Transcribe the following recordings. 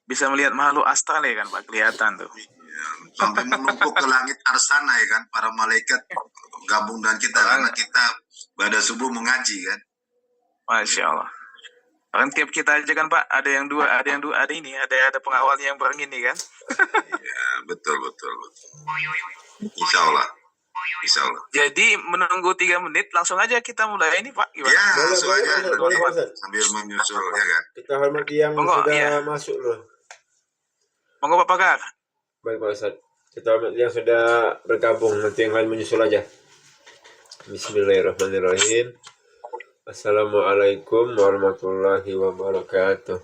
bisa melihat makhluk astral ya kan Pak, kelihatan tuh. Ya, sampai menumpuk ke langit arsana ya kan, para malaikat gabung dengan kita karena kita pada subuh mengaji kan. Masya Allah. Kan tiap kita aja kan Pak, ada yang dua, ada pengawalnya yang berangin nih kan. Ya, betul. Insya Allah. Jadi menunggu 3 menit, langsung aja kita mulai ini Pak. Gimana? Ya, langsung aja. Sambil menyusul ya kan. Kita hormati yang sudah masuk loh. Monggo Pak Pakar. Baik Pak Ustadz. Kita hormati yang sudah bergabung, nanti yang lain menyusul aja. Bismillahirrahmanirrahim. Assalamualaikum warahmatullahi wabarakatuh.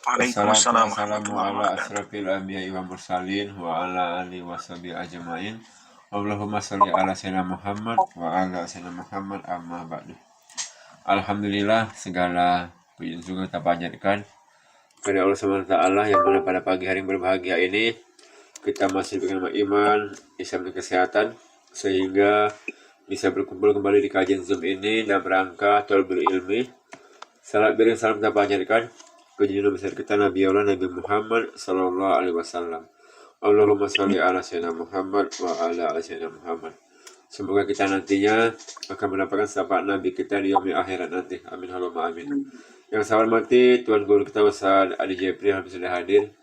Waalaikumsalam. Wassalamu ala asrafil anbiya'i wa mursalin wa ala alihi washabihi ajma'in. Allahumma sholli ala sayyidina Muhammad wa ala sayyidina Muhammad amma ba'du. Alhamdulillah, segala puji syukur kita panjatkan kepada Allah SWT yang mana pada pagi hari yang berbahagia ini kita masih dengan iman, Islam dan kesehatan, sehingga bisa berkumpul kembali di kajian Zoom ini dalam rangka thalbul ilmi. Salam beri salam kita panjatkan ke junjungan besar kita Nabi Allah Nabi Muhammad sallallahu alaihi wasallam. Allahumma sholli ala sayyidina Muhammad wa ala sayyidina Muhammad. Semoga kita nantinya akan mendapatkan syafaat Nabi kita di yaumil akhirat nanti. Amin Allahumma amin. Yang saya hormati Tuan Guru kita Ustaz Adi Jepri yang sudah hadir.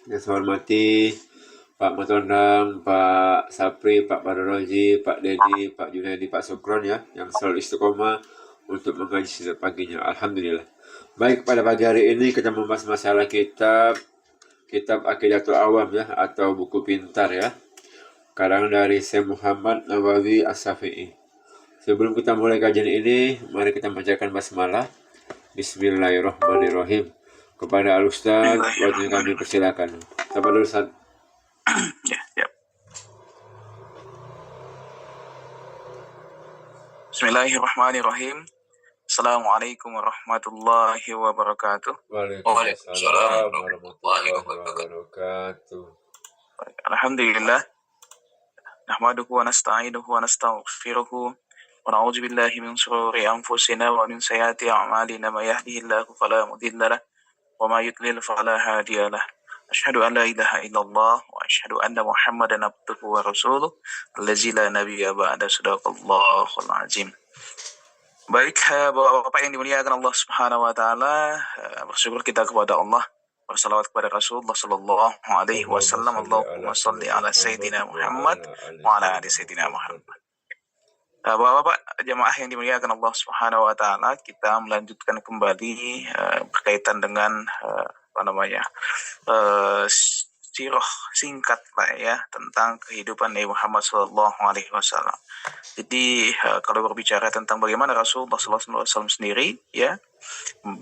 Yang saya hormati Pak Matondang, Pak Sapri, Pak Badroji, Pak Dedi, Pak Junaidi, Pak Sukron ya, yang selalu istiqomah untuk mengaji setiap paginya. Alhamdulillah. Baik, pada pagi hari ini kita membahas masalah kitab Aqidatul Awam ya, atau buku pintar ya, karangan dari Syekh Muhammad Nawawi As-Syafi'i. Sebelum kita mulai kajian ini, mari kita bacakan basmalah. Bismillahirrahmanirrahim. Kepada Al-Ustaz, waktu kami persilakan. Sabar dulu Ustaz. Ya. Bismillahirrahmanirrahim. Assalamualaikum warahmatullahi wabarakatuh. Waalaikumsalam warahmatullahi wabarakatuh. Alhamdulillah. Nahmaduhu wa nasta'inuhu wa nastaghfiruhu wa na'udzu billahi min shururi anfusina wa min sayyiati a'malina may yahdihillahu fala mudilla lahu wa may yudlil fala hadiya lahu. Asyhadu an la ilaha illallah wa asyhadu anna Muhammadan abduhu wa rasuluh allazi la nabiyya ba'da, sadaqallahul azim. Baik, Bapak-bapak yang dimuliakan Allah Subhanahu wa taala, bersyukur kita kepada Allah, bersalawat kepada Rasulullah sallallahu alaihi wasallam. Allahumma shalli ala sayyidina Muhammad wa ala ali sayyidina Muhammad. Bapak-bapak jamaah yang dimuliakan Allah Subhanahu wa taala, kita melanjutkan kembali berkaitan dengan sirah singkat lah ya tentang kehidupan Nabi Muhammad sallallahu alaihi wasallam. Jadi kalau berbicara tentang bagaimana Rasulullah sallallahu alaihi wasallam sendiri ya,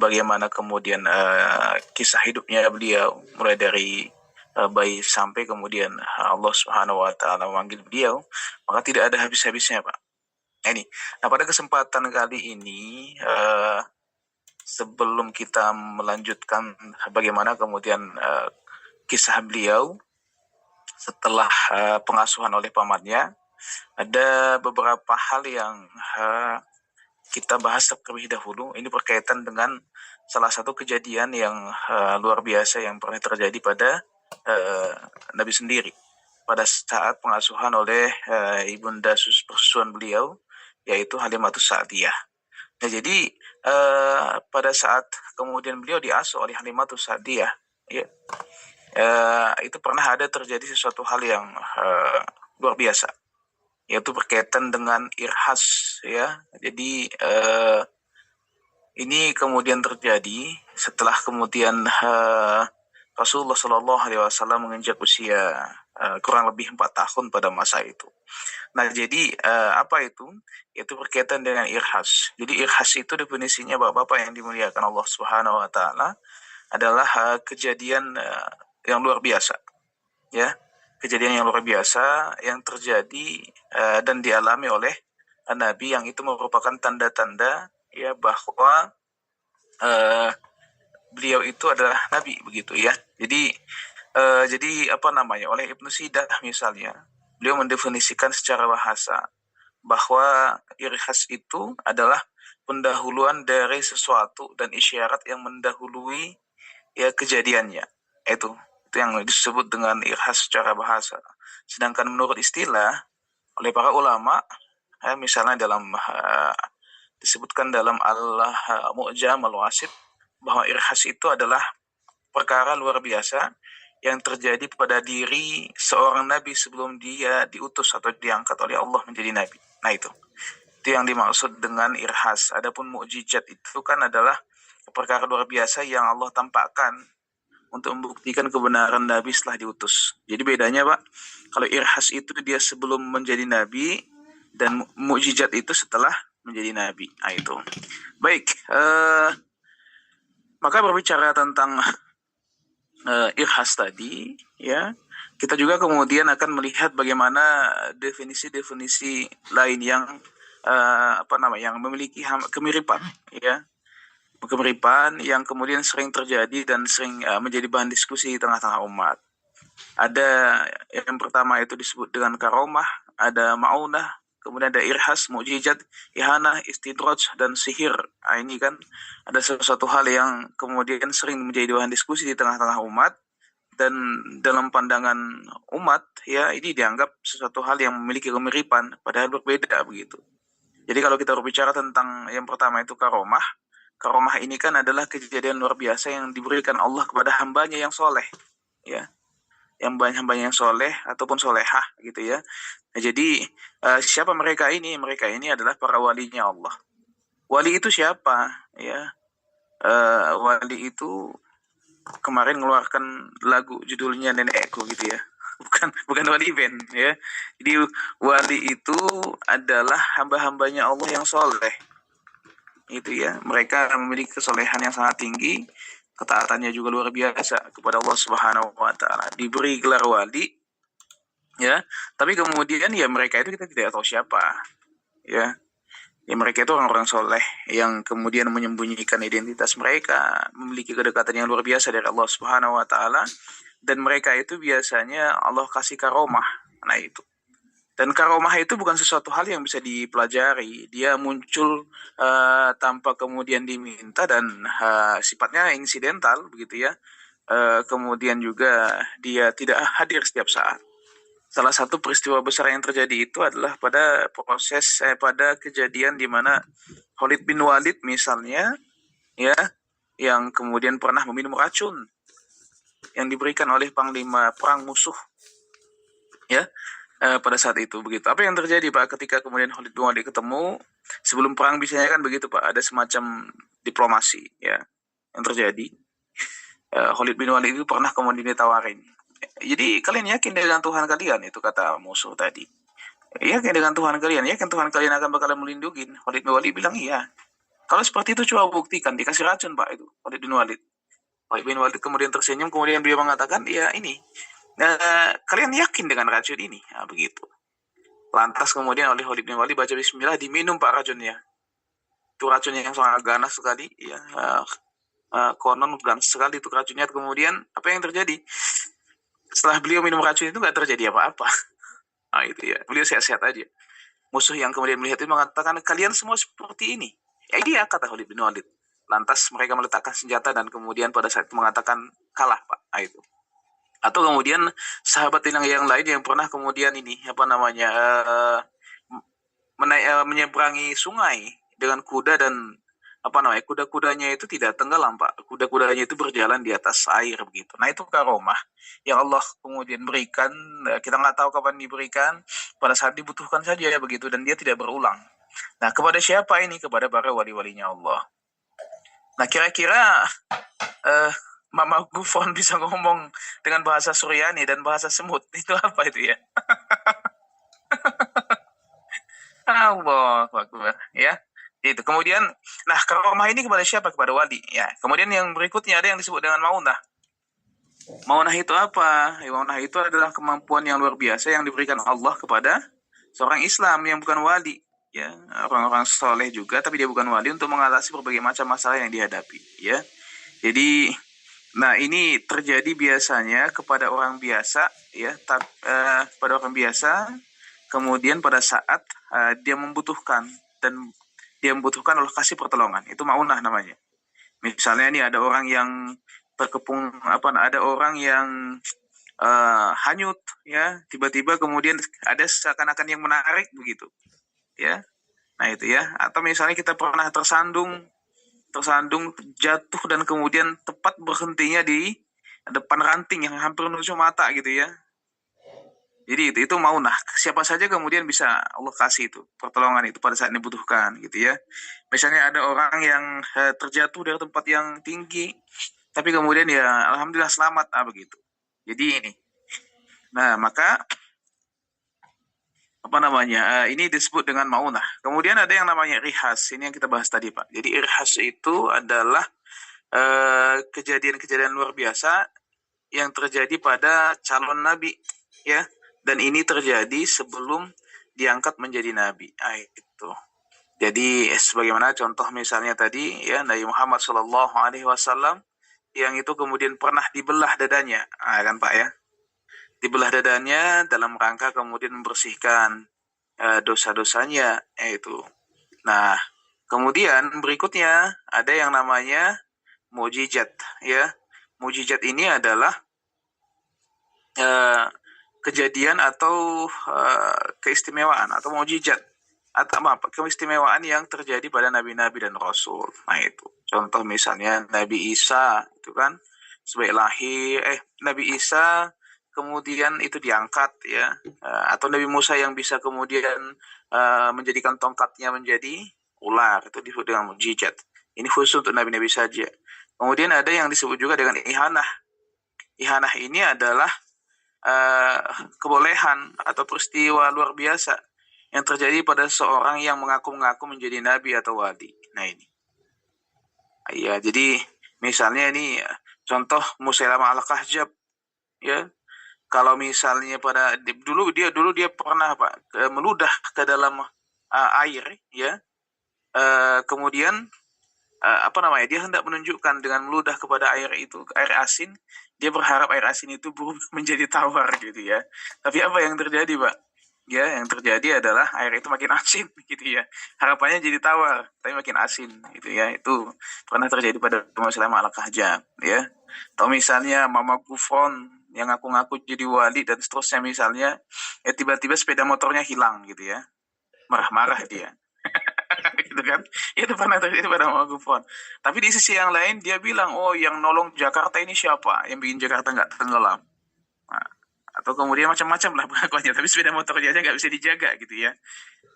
bagaimana kemudian kisah hidupnya beliau mulai dari bayi sampai kemudian Allah Subhanahu wa taala memanggil beliau, maka tidak ada habis-habisnya, Pak. Nah, pada kesempatan kali ini sebelum kita melanjutkan bagaimana kemudian kisah beliau setelah pengasuhan oleh pamannya, ada beberapa hal yang kita bahas terlebih dahulu. Ini berkaitan dengan salah satu kejadian yang luar biasa yang pernah terjadi pada Nabi sendiri pada saat pengasuhan oleh ibunda persusuan beliau, yaitu Halimatus Sa'diyah. Nah, jadi pada saat kemudian beliau diasuh oleh Halimatus Sa'diyah, ya, itu pernah ada terjadi sesuatu hal yang luar biasa, yaitu berkaitan dengan irhas ya. Jadi ini kemudian terjadi setelah kemudian Rasulullah Shallallahu Alaihi Wasallam menginjak usia kurang lebih 4 tahun pada masa itu. Nah, jadi apa itu? Itu berkaitan dengan irhas. Jadi irhas itu definisinya Bapak-bapak yang dimuliakan Allah Subhanahu Wa Taala adalah kejadian yang luar biasa, ya, kejadian yang luar biasa yang terjadi dan dialami oleh Nabi, yang itu merupakan tanda-tanda ya bahwa beliau itu adalah Nabi, begitu ya. Jadi oleh Ibnu Sidah misalnya, beliau mendefinisikan secara bahasa bahwa irhas itu adalah pendahuluan dari sesuatu dan isyarat yang mendahului ya kejadiannya. Itu yang disebut dengan irhas secara bahasa. Sedangkan menurut istilah oleh para ulama, misalnya dalam disebutkan dalam Al-Mu'jam Al-Wasit bahwa irhas itu adalah perkara luar biasa yang terjadi pada diri seorang nabi sebelum dia diutus atau diangkat oleh Allah menjadi nabi. Nah itu yang dimaksud dengan irhas. Adapun mukjizat itu kan adalah perkara luar biasa yang Allah tampakkan untuk membuktikan kebenaran nabi setelah diutus. Jadi bedanya Pak, kalau irhas itu dia sebelum menjadi nabi dan mukjizat itu setelah menjadi nabi. Nah itu. Baik, maka berbicara tentang irhas tadi, ya, kita juga kemudian akan melihat bagaimana definisi-definisi lain yang yang memiliki kemiripan, ya, kemiripan yang kemudian sering terjadi dan sering menjadi bahan diskusi di tengah-tengah umat. Ada yang pertama itu disebut dengan karomah, ada maunah, kemudian ada irhas, mukjizat, ihanah, istidraj, dan sihir. Nah, ini kan ada sesuatu hal yang kemudian sering menjadi bahan diskusi di tengah-tengah umat, dan dalam pandangan umat ya ini dianggap sesuatu hal yang memiliki kemiripan padahal berbeda begitu. Jadi kalau kita berbicara tentang yang pertama itu karomah ini kan adalah kejadian luar biasa yang diberikan Allah kepada hambanya yang soleh, ya, yang hambanya yang soleh ataupun solehah gitu ya. Nah, jadi siapa mereka ini? Mereka ini adalah para walinya Allah. Wali itu siapa? Ya, wali itu kemarin mengeluarkan lagu judulnya Nenekku gitu ya. Bukan wali band ya. Jadi wali itu adalah hamba-hambanya Allah yang soleh. Itu ya. Mereka memiliki kesolehan yang sangat tinggi, ketaatannya juga luar biasa kepada Allah Subhanahu wa taala. Diberi gelar wali ya. Tapi kemudian ya mereka itu kita tidak tahu siapa. Ya. Ya mereka itu orang-orang soleh yang kemudian menyembunyikan identitas mereka, memiliki kedekatan yang luar biasa dari Allah Subhanahu wa taala, dan mereka itu biasanya Allah kasih karomah. Nah itu. Dan karomah itu bukan sesuatu hal yang bisa dipelajari. Dia muncul tanpa kemudian diminta dan sifatnya insidental begitu ya. Kemudian juga dia tidak hadir setiap saat. Salah satu peristiwa besar yang terjadi itu adalah pada pada kejadian di mana Khalid bin Walid misalnya ya, yang kemudian pernah meminum racun yang diberikan oleh panglima perang musuh ya, pada saat itu begitu. Apa yang terjadi Pak ketika kemudian Khalid bin Walid ketemu sebelum perang? Biasanya kan begitu Pak, ada semacam diplomasi ya yang terjadi. Khalid bin Walid itu pernah kemudian ditawarin, jadi kalian yakin dengan Tuhan kalian? Itu kata musuh tadi. Yakin dengan Tuhan kalian? Yakin Tuhan kalian akan bakalan melindungi? Khalid bin Walid bilang iya. Kalau seperti itu coba buktikan. Dikasih racun Pak itu Khalid bin Walid. Khalid bin Walid kemudian tersenyum, kemudian dia mengatakan, iya ini. Kalian yakin dengan racun ini? Nah, begitu. Lantas kemudian oleh Khalid bin Walid baca bismillah, diminum Pak racunnya. Itu racunnya yang sangat ganas sekali. Ya, konon ganas sekali itu racunnya. Kemudian apa yang terjadi? Setelah beliau minum racun itu nggak terjadi apa-apa. Nah itu ya, beliau sehat-sehat aja. Musuh yang kemudian melihat itu mengatakan, kalian semua seperti ini. Ya iya, kata Khalid bin Walid. Lantas mereka meletakkan senjata dan kemudian pada saat itu mengatakan kalah Pak. Nah, itu. Atau kemudian sahabat yang lain yang pernah kemudian ini menyeberangi sungai dengan kuda dan kuda-kudanya itu tidak tenggelam Pak. Kuda-kudanya itu berjalan di atas air begitu. Nah itu karomah yang Allah kemudian berikan. Kita nggak tahu kapan diberikan, pada saat dibutuhkan saja ya begitu, dan dia tidak berulang. Nah kepada siapa ini? Kepada para wali-walinya Allah. Nah kira-kira Mama Gufron bisa ngomong dengan bahasa Suryani dan bahasa semut. Itu apa itu ya? Allah Akbar ya. Itu. Kemudian, nah karomah ini kepada siapa? Kepada wali. Ya. Kemudian yang berikutnya ada yang disebut dengan maunah. Maunah itu apa? Maunah itu adalah kemampuan yang luar biasa yang diberikan Allah kepada seorang Islam yang bukan wali. Ya, orang-orang soleh juga, tapi dia bukan wali, untuk mengatasi berbagai macam masalah yang dihadapi. Ya, jadi, nah ini terjadi biasanya kepada orang biasa, ya, pada orang biasa. Kemudian pada saat dia membutuhkan dan dia membutuhkan, Allah kasih pertolongan. Itu maunah namanya. Misalnya ini ada orang yang terkepung, ada orang yang hanyut, ya, tiba-tiba kemudian ada seakan-akan yang menarik begitu, ya. Nah itu ya. Atau misalnya kita pernah tersandung jatuh dan kemudian tepat berhentinya di depan ranting yang hampir menusuk mata gitu ya. Jadi itu maunah. Siapa saja kemudian bisa Allah kasih itu pertolongan itu pada saat dibutuhkan gitu ya. Misalnya ada orang yang terjatuh dari tempat yang tinggi, tapi kemudian ya alhamdulillah selamat, begitu. Jadi ini. Nah maka ini disebut dengan maunah. Kemudian ada yang namanya rihas. Ini yang kita bahas tadi Pak. Jadi rihas itu adalah kejadian-kejadian luar biasa yang terjadi pada calon nabi, ya. Dan ini terjadi sebelum diangkat menjadi nabi. Itu. Jadi sebagaimana contoh misalnya tadi ya Nabi Muhammad SAW yang itu kemudian pernah dibelah dadanya, kan Pak ya. Dibelah dadanya dalam rangka kemudian membersihkan dosa-dosanya, itu. Nah, kemudian berikutnya ada yang namanya mukjizat, ya. Mukjizat ini adalah kejadian atau keistimewaan atau mukjizat atau keistimewaan yang terjadi pada nabi-nabi dan rasul. Nah itu contoh misalnya Nabi Isa itu kan sebagai lahir Nabi Isa kemudian itu diangkat ya, atau Nabi Musa yang bisa kemudian menjadikan tongkatnya menjadi ular, itu disebut dengan mukjizat. Ini khusus untuk nabi-nabi saja. Kemudian ada yang disebut juga dengan ihanah. Ihanah ini adalah kebolehan atau peristiwa luar biasa yang terjadi pada seorang yang mengaku-ngaku menjadi nabi atau wali. Nah ini, ya jadi misalnya ini contoh Musailamah al-Kahzab, ya. Kalau misalnya dulu dia pernah meludah ke dalam air, ya. Kemudian dia hendak menunjukkan dengan meludah kepada air itu, air asin, dia berharap air asin itu berubah menjadi tawar gitu ya. Tapi apa yang terjadi Pak? Ya, yang terjadi adalah air itu makin asin gitu ya. Harapannya jadi tawar, tapi makin asin gitu ya. Itu pernah terjadi pada Musailamah al-Kahzab ya. Atau misalnya Mama Gufron yang ngaku-ngaku jadi wali dan seterusnya misalnya, ya tiba-tiba sepeda motornya hilang gitu ya. Marah-marah dia. Gitu kan, itu pernah terjadi pada Mama Gufron. Tapi di sisi yang lain dia bilang, oh yang nolong Jakarta ini siapa, yang bikin Jakarta nggak tenggelam. Nah, atau kemudian macam-macam lah pengakuannya, tapi sepeda motor aja nggak bisa dijaga gitu ya.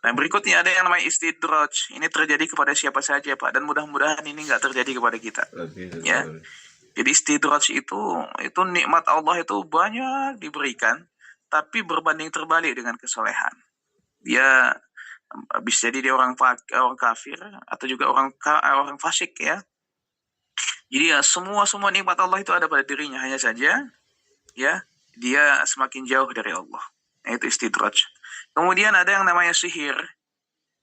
Nah berikutnya ada yang namanya istidraj. Ini terjadi kepada siapa saja Pak, dan mudah-mudahan ini nggak terjadi kepada kita. Ya. Jadi istidraj itu nikmat Allah itu banyak diberikan, tapi berbanding terbalik dengan kesolehan. Dia bisa jadi dia orang kafir atau juga orang fasik ya. Jadi ya semua nikmat Allah itu ada pada dirinya, hanya saja ya dia semakin jauh dari Allah. Nah, itu istidraj. Kemudian ada yang namanya sihir.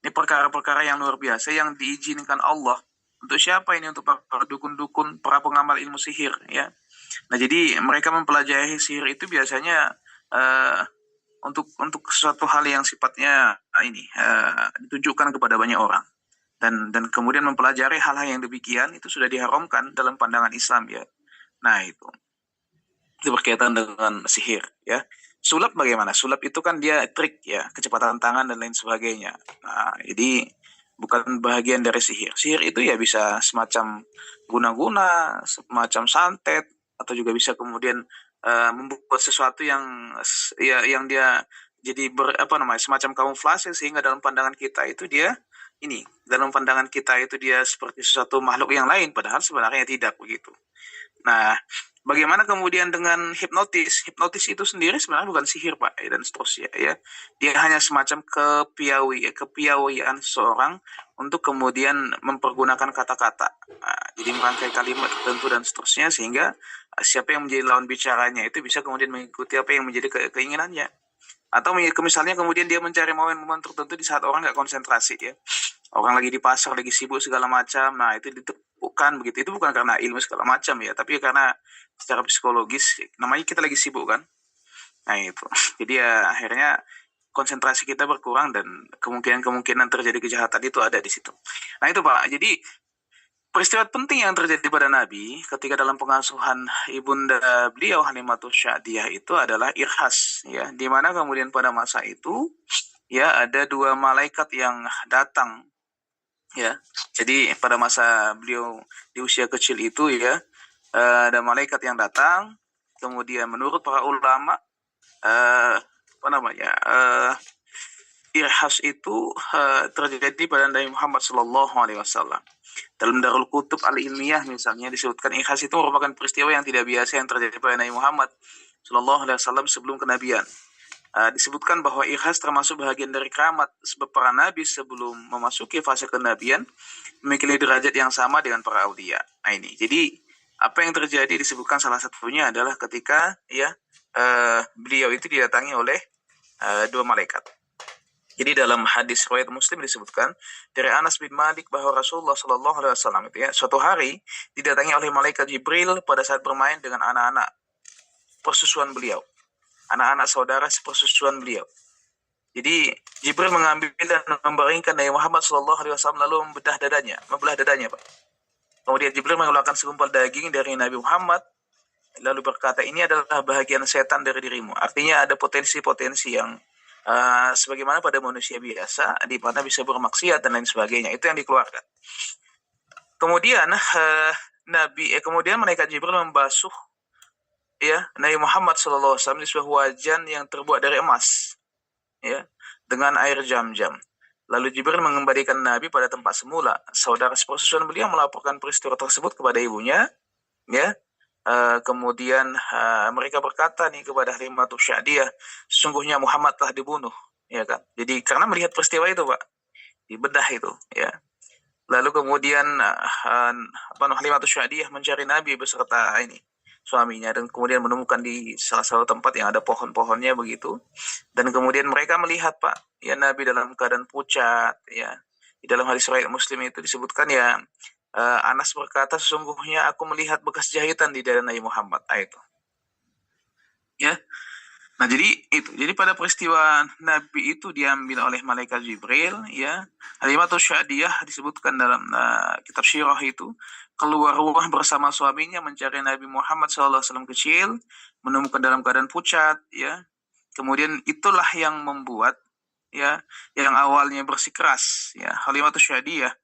Ini perkara-perkara yang luar biasa yang diizinkan Allah. Untuk siapa ini? Untuk para dukun-dukun, para pengamal ilmu sihir ya. Nah jadi mereka mempelajari sihir itu biasanya untuk suatu hal yang sifatnya ditujukan kepada banyak orang, dan kemudian mempelajari hal-hal yang demikian itu sudah diharamkan dalam pandangan Islam ya. Nah itu berkaitan dengan sihir ya. Sulap bagaimana? Sulap itu kan dia trik ya, kecepatan tangan dan lain sebagainya. Nah jadi bukan bahagian dari sihir. Sihir itu ya bisa semacam guna-guna, semacam santet, atau juga bisa kemudian membuat sesuatu yang dia jadi semacam kamuflase, sehingga dalam pandangan kita itu dia seperti sesuatu makhluk yang lain, padahal sebenarnya tidak begitu. Nah, bagaimana kemudian dengan hipnotis? Hipnotis itu sendiri sebenarnya bukan sihir Pak, dan seterusnya ya. Dia hanya semacam kepiawaian seorang untuk kemudian mempergunakan kata-kata. Nah, jadi merangkai kalimat tertentu dan seterusnya, sehingga siapa yang menjadi lawan bicaranya itu bisa kemudian mengikuti apa yang menjadi keinginannya. Atau misalnya kemudian dia mencari momen-momen tertentu di saat orang nggak konsentrasi ya. Orang lagi di pasar, lagi sibuk segala macam. Nah itu ditepukkan begitu. Itu bukan karena ilmu segala macam ya, tapi karena secara psikologis namanya kita lagi sibuk kan. Nah itu. Jadi ya akhirnya konsentrasi kita berkurang dan kemungkinan terjadi kejahatan itu ada di situ. Nah itu Pak, jadi peristiwa penting yang terjadi pada Nabi ketika dalam pengasuhan ibunda beliau Halimatus Sya'diyah itu adalah irhas, ya, di mana kemudian pada masa itu ya ada dua malaikat yang datang, ya. Jadi pada masa beliau di usia kecil itu ya ada malaikat yang datang, kemudian menurut para ulama irhas itu terjadi pada Nabi Muhammad SAW. Dalam Darul Kutub Al-Ilmiyah misalnya disebutkan irhas itu merupakan peristiwa yang tidak biasa yang terjadi pada Nabi Muhammad SAW sebelum kenabian. Disebutkan bahwa irhas termasuk bahagian dari keramat sebab para nabi sebelum memasuki fase kenabian memiliki derajat yang sama dengan para aulia. Nah ini, jadi apa yang terjadi disebutkan salah satunya adalah ketika ya beliau itu didatangi oleh dua malaikat. Jadi dalam hadis riwayat Muslim disebutkan dari Anas bin Malik bahwa Rasulullah SAW itu ya suatu hari didatangi oleh malaikat Jibril pada saat bermain dengan anak-anak persusuan beliau, anak-anak saudara sepersusuan beliau. Jadi Jibril mengambil dan membaringkan Nabi Muhammad SAW lalu membelah dadanya, Pak. Kemudian Jibril mengeluarkan segumpal daging dari Nabi Muhammad lalu berkata, ini adalah bahagian setan dari dirimu. Artinya ada potensi-potensi yang sebagaimana pada manusia biasa, di mana bisa bermaksiat dan lain sebagainya. Itu yang dikeluarkan. Kemudian kemudian malaikat Jibril membasuh ya Nabi Muhammad SAW di sebuah wajan yang terbuat dari emas, ya, dengan air Jam-Jam. Lalu Jibril mengembalikan Nabi pada tempat semula. Saudara sepersusuan beliau melaporkan peristiwa tersebut kepada ibunya, ya. Kemudian mereka berkata nih kepada Halimatus Sya'diyah, sesungguhnya Muhammad telah dibunuh, ya kan. Jadi karena melihat peristiwa itu, Pak, dibedah itu, ya. Lalu kemudian Halimatus Sya'diyah mencari Nabi beserta suaminya dan kemudian menemukan di salah satu tempat yang ada pohon-pohonnya begitu. Dan kemudian mereka melihat, Pak, ya Nabi dalam keadaan pucat, ya. Di dalam hadis riwayat Muslim itu disebutkan ya Anas berkata, sesungguhnya aku melihat bekas jahitan di dada Nabi Muhammad. Itu. Ya. Nah, jadi pada peristiwa Nabi itu diambil oleh malaikat Jibril, ya. Halimatus Sya'diyah disebutkan dalam kitab Syirah itu keluar rumah bersama suaminya mencari Nabi Muhammad SAW kecil, menemukan dalam keadaan pucat, ya. Kemudian itulah yang membuat ya yang awalnya bersikeras, ya, Halimatus Sya'diyah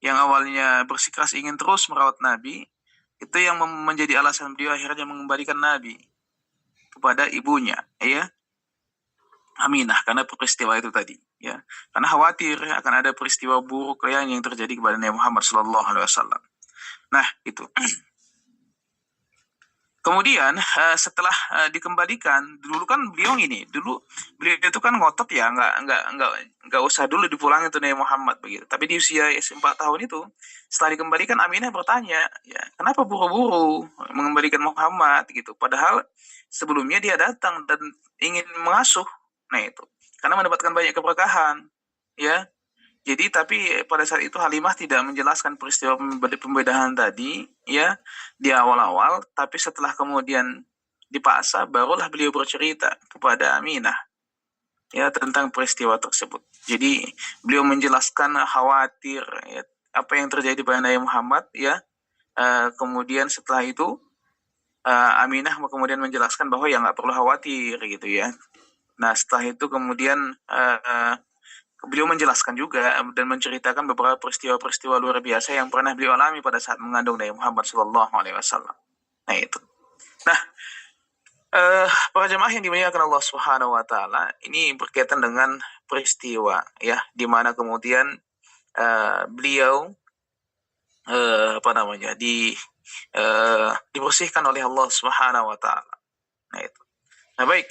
yang awalnya bersikeras ingin terus merawat Nabi, itu yang menjadi alasan beliau akhirnya mengembalikan Nabi kepada ibunya, ya, Aminah, karena peristiwa itu tadi, ya, karena khawatir akan ada peristiwa buruk yang terjadi kepada Nabi Muhammad SAW. Nah itu. Kemudian setelah dikembalikan, dulu kan beliau itu kan ngotot ya, nggak usah dulu dipulangin tuh Nabi Muhammad begitu. Tapi di usia 4 tahun itu, setelah dikembalikan Aminah bertanya, ya kenapa buru-buru mengembalikan Muhammad gitu? Padahal sebelumnya dia datang dan ingin mengasuh, nah itu, karena mendapatkan banyak keberkahan, ya. Jadi tapi pada saat itu Halimah tidak menjelaskan peristiwa pembedahan tadi, ya, di awal-awal, tapi setelah kemudian dipaksa barulah beliau bercerita kepada Aminah, ya, tentang peristiwa tersebut. Jadi beliau menjelaskan khawatir, ya, apa yang terjadi pada Nabi Muhammad, ya. Kemudian setelah itu Aminah kemudian menjelaskan bahwa ya nggak perlu khawatir gitu ya. Nah setelah itu kemudian beliau menjelaskan juga dan menceritakan beberapa peristiwa-peristiwa luar biasa yang pernah beliau alami pada saat mengandung Nabi Muhammad SAW. Nah itu. Nah, para jemaah yang dimuliakan Allah Subhanahu Wa Taala, ini berkaitan dengan peristiwa, ya, di mana kemudian beliau dibersihkan oleh Allah Subhanahu Wa Taala. Nah itu. Nah baik,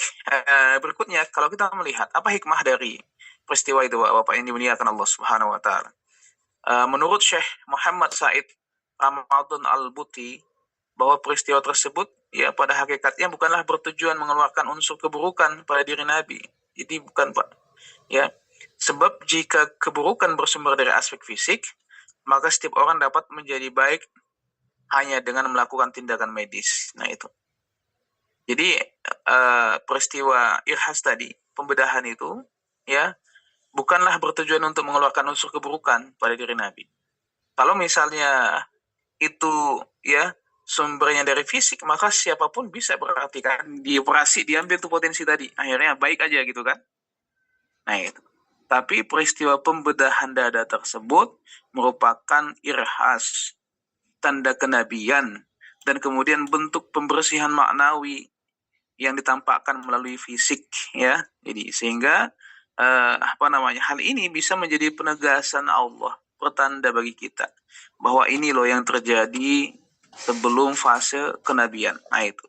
berikutnya kalau kita melihat apa hikmah dari peristiwa itu, Bapak yang dimuliakan Allah Subhanahu Wa Taala. Menurut Syekh Muhammad Said Ramadan Al-Buti, bahwa peristiwa tersebut ya pada hakikatnya bukanlah bertujuan mengeluarkan unsur keburukan pada diri Nabi. Jadi bukan, Pak. Ya, sebab jika keburukan bersumber dari aspek fisik, maka setiap orang dapat menjadi baik hanya dengan melakukan tindakan medis. Nah itu. Jadi peristiwa irhas tadi, pembedahan itu, ya bukanlah bertujuan untuk mengeluarkan unsur keburukan pada diri Nabi. Kalau misalnya itu ya sumbernya dari fisik, maka siapapun bisa berarti kan dioperasi, diambil tuh potensi tadi, akhirnya baik aja gitu kan. Nah itu. Tapi peristiwa pembedahan dada tersebut merupakan irhas, tanda kenabian, dan kemudian bentuk pembersihan maknawi yang ditampakkan melalui fisik, ya. Jadi sehingga hal ini bisa menjadi penegasan Allah, pertanda bagi kita bahwa ini loh yang terjadi sebelum fase kenabian. Nah itu.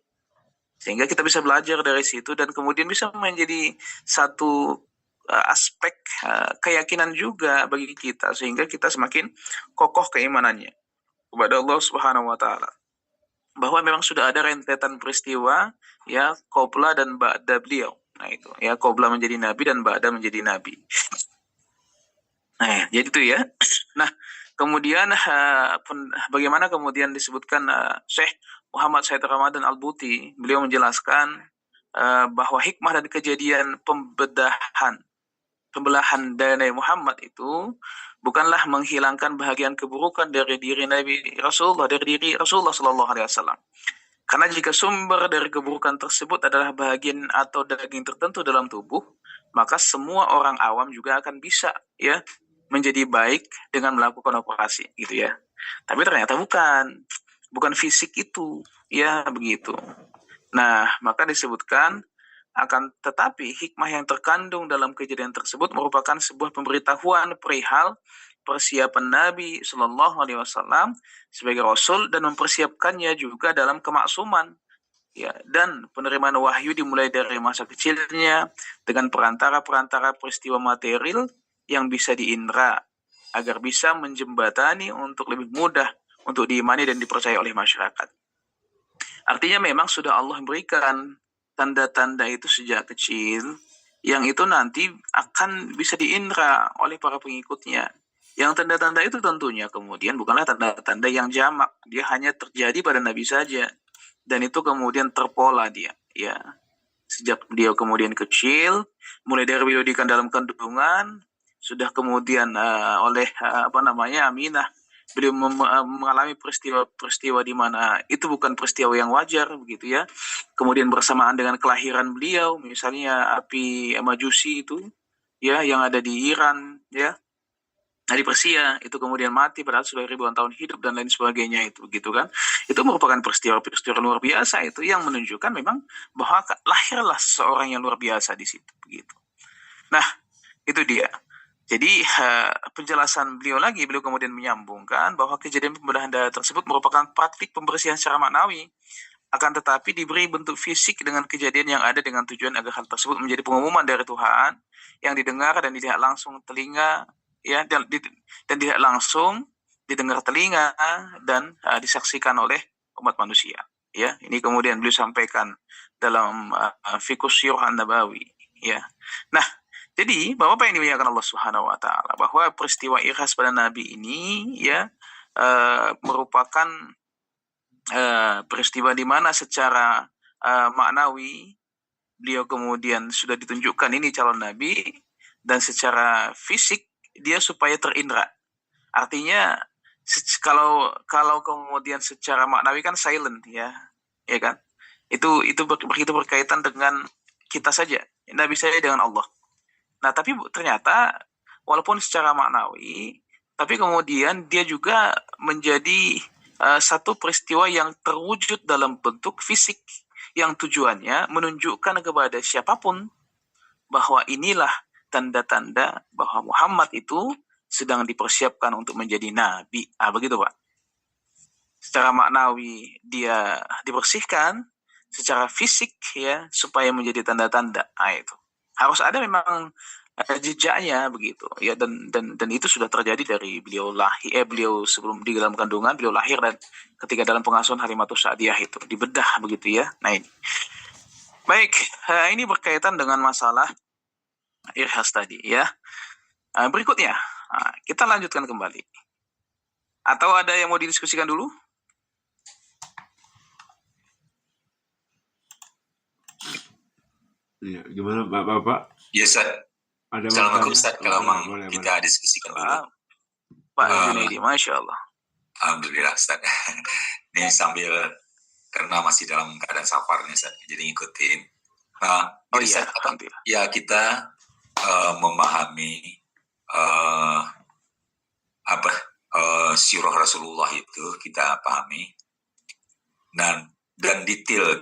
Sehingga kita bisa belajar dari situ dan kemudian bisa menjadi satu aspek keyakinan juga bagi kita, sehingga kita semakin kokoh keimanannya kepada Allah Subhanahu wa taala, bahwa memang sudah ada rentetan peristiwa ya qabla dan ba'da beliau. Nah itu ya, qabla menjadi nabi dan ba'da menjadi nabi. Nah, jadi itu ya. Nah, kemudian bagaimana kemudian disebutkan Syekh Muhammad Said Ramadan Al-Buti, beliau menjelaskan bahwa hikmah dan kejadian pembelahan dada Muhammad itu bukanlah menghilangkan bahagian keburukan dari diri Nabi Rasulullah, dari diri Rasulullah Sallallahu Alaihi Wasallam. Karena jika sumber dari keburukan tersebut adalah bagian atau daging tertentu dalam tubuh, maka semua orang awam juga akan bisa ya menjadi baik dengan melakukan operasi gitu ya. Tapi ternyata bukan fisik itu, ya begitu. Nah, maka disebutkan akan tetapi hikmah yang terkandung dalam kejadian tersebut merupakan sebuah pemberitahuan perihal persiapan Nabi Shallallahu Alaihi Wasallam sebagai Rasul dan mempersiapkannya juga dalam kemaksuman, ya, dan penerimaan wahyu dimulai dari masa kecilnya dengan perantara peristiwa material yang bisa diindra agar bisa menjembatani untuk lebih mudah untuk diimani dan dipercaya oleh masyarakat. Artinya memang sudah Allah berikan tanda-tanda itu sejak kecil yang itu nanti akan bisa diindra oleh para pengikutnya. Yang tanda-tanda itu tentunya kemudian bukanlah tanda-tanda yang jamak, dia hanya terjadi pada Nabi saja, dan itu kemudian terpola dia, ya. Sejak dia kemudian kecil, mulai dari beliau di dalam kandungan, sudah kemudian oleh Aminah, beliau mengalami peristiwa di mana itu bukan peristiwa yang wajar begitu ya. Kemudian bersamaan dengan kelahiran beliau, misalnya api Majusi itu ya yang ada di Iran ya, di Persia itu kemudian mati padahal sudah ribuan tahun hidup dan lain sebagainya, itu gitu kan. Itu merupakan peristiwa luar biasa itu yang menunjukkan memang bahwa lahirlah seseorang yang luar biasa di situ begitu. Nah, itu dia. Jadi penjelasan beliau kemudian menyambungkan bahwa kejadian pembedahan dada tersebut merupakan praktik pembersihan secara maknawi, akan tetapi diberi bentuk fisik dengan kejadian yang ada dengan tujuan agar hal tersebut menjadi pengumuman dari Tuhan yang didengar dan dilihat langsung telinga, ya, dan tidak langsung didengar telinga dan disaksikan oleh umat manusia. Ya, ini kemudian beliau sampaikan dalam Fiqhus Sirah An-Nabawi. Ya, nah, jadi Bapak yang dimuliakan Allah Subhanahu Wa Taala, bahwa peristiwa ikhlas pada Nabi ini ya merupakan peristiwa di mana secara maknawi beliau kemudian sudah ditunjukkan ini calon Nabi, dan secara fisik dia supaya terindra. Artinya kalau kemudian secara maknawi kan silent ya kan. Itu berkaitan dengan kita saja, Nabi saya dengan Allah. Nah, tapi ternyata walaupun secara maknawi, tapi kemudian dia juga menjadi satu peristiwa yang terwujud dalam bentuk fisik, yang tujuannya menunjukkan kepada siapapun bahwa inilah tanda-tanda bahwa Muhammad itu sedang dipersiapkan untuk menjadi nabi. Begitu Pak. Secara maknawi dia dibersihkan, secara fisik ya supaya menjadi tanda-tanda. Itu harus ada memang jejaknya begitu ya, dan itu sudah terjadi dari beliau beliau sebelum di dalam kandungan, beliau lahir, dan ketika dalam pengasuhan Halimatus Sa'diyah itu dibedah begitu ya. Nah ini baik, ini berkaitan dengan masalah irhas tadi ya. Berikutnya kita lanjutkan kembali, atau ada yang mau didiskusikan dulu? Ya, gimana Bapak? Yes, sir. Ada Assalamualaikum waktunya? Ustaz, kalau Boleh, mau boleh, kita boleh. diskusikan dulu. Pak Eh, Junaidi, Masya Allah. Alhamdulillah Ustaz. Ini sambil karena masih dalam keadaan safar nih Ustaz, jadi ngikutin. Oh Jadi iya, Ustaz, Alhamdulillah. ya kita memahami sirah Rasulullah itu kita pahami dan detail.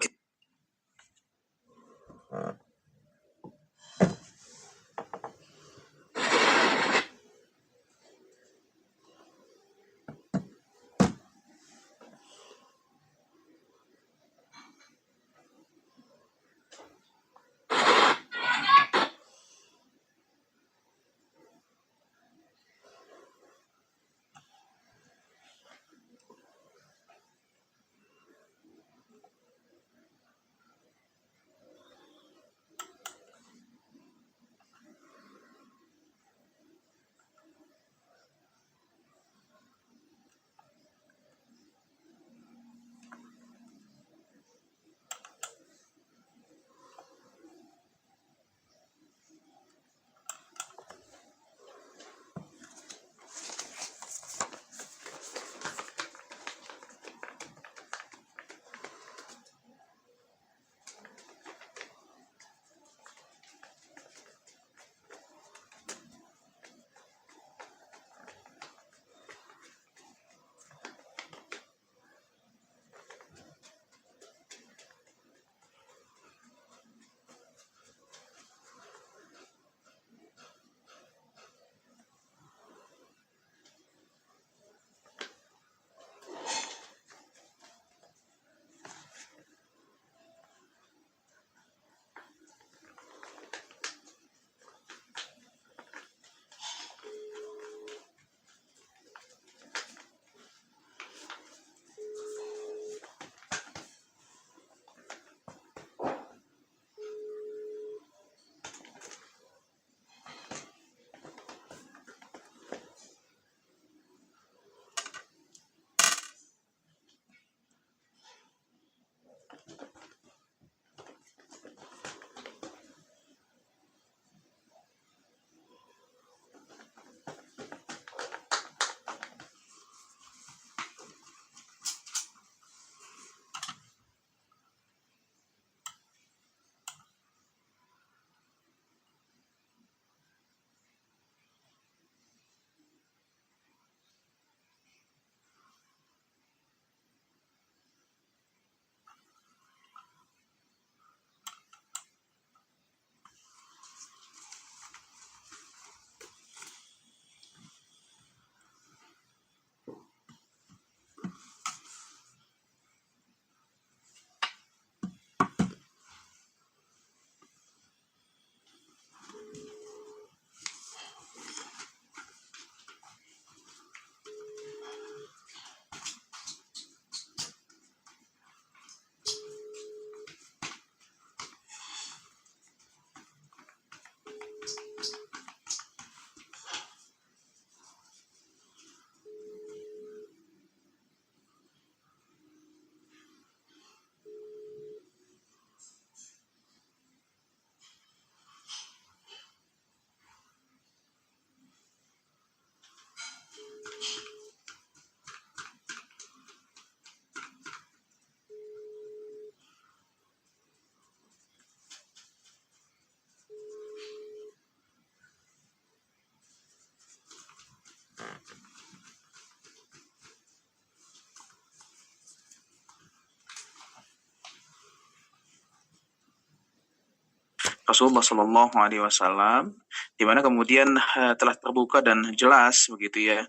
Rasulullah Shallallahu Alaihi Wasallam, di mana kemudian telah terbuka dan jelas begitu ya,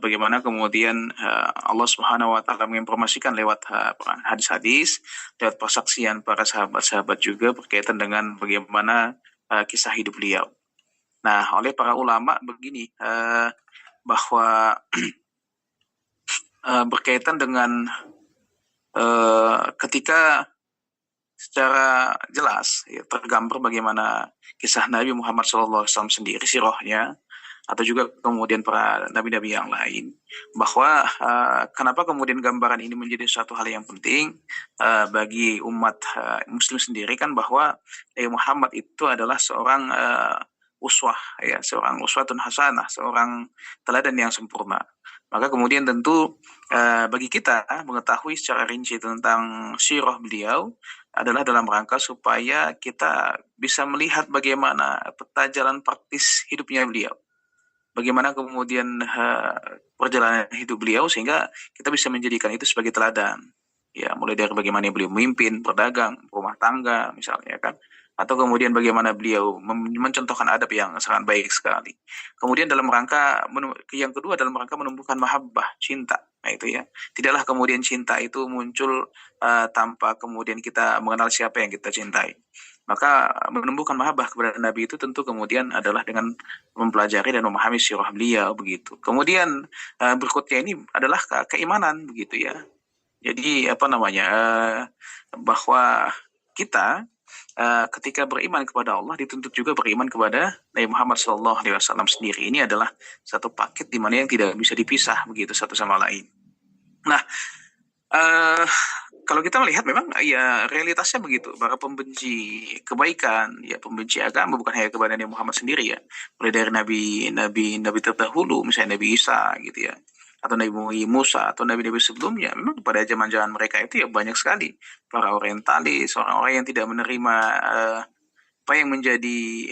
bagaimana kemudian Allah Subhanahu Wa Taala menginformasikan lewat hadis-hadis, lewat persaksian para sahabat-sahabat juga berkaitan dengan bagaimana kisah hidup beliau. Nah, oleh para ulama begini, bahwa berkaitan dengan ketika secara jelas ya, tergambar bagaimana kisah Nabi Muhammad SAW sendiri, sirahnya, atau juga kemudian para nabi-nabi yang lain, bahwa kenapa kemudian gambaran ini menjadi suatu hal yang penting bagi umat muslim sendiri, kan bahwa Muhammad itu adalah seorang uswah, ya, seorang uswatun hasanah, seorang teladan yang sempurna. Maka kemudian tentu bagi kita mengetahui secara rinci tentang sirah beliau adalah dalam rangka supaya kita bisa melihat bagaimana peta jalan praktis hidupnya beliau. Bagaimana kemudian perjalanan hidup beliau sehingga kita bisa menjadikan itu sebagai teladan. Ya, mulai dari bagaimana beliau memimpin, berdagang, rumah tangga misalnya kan. Atau kemudian bagaimana beliau mencontohkan adab yang sangat baik sekali. Kemudian dalam rangka, yang kedua dalam rangka menumbuhkan mahabbah, cinta. Nah itu ya. Tidaklah kemudian cinta itu muncul tanpa kemudian kita mengenal siapa yang kita cintai. Maka menumbuhkan mahabbah kepada Nabi itu tentu kemudian adalah dengan mempelajari dan memahami sirah beliau begitu. Kemudian berikutnya ini adalah keimanan begitu ya. Jadi apa namanya bahwa kita ketika beriman kepada Allah dituntut juga beriman kepada Nabi Muhammad SAW sendiri. Ini adalah satu paket di mana yang tidak bisa dipisah begitu satu sama lain. Nah, kalau kita melihat memang ya realitasnya begitu. Para pembenci kebaikan, ya pembenci agama bukan hanya kepada Nabi Muhammad sendiri ya. Mulai dari nabi terdahulu, misalnya Nabi Isa gitu ya, atau Nabi Musa atau nabi-nabi sebelumnya. Memang pada zaman-zaman mereka itu ya banyak sekali para orientalis, orang-orang yang tidak menerima apa yang menjadi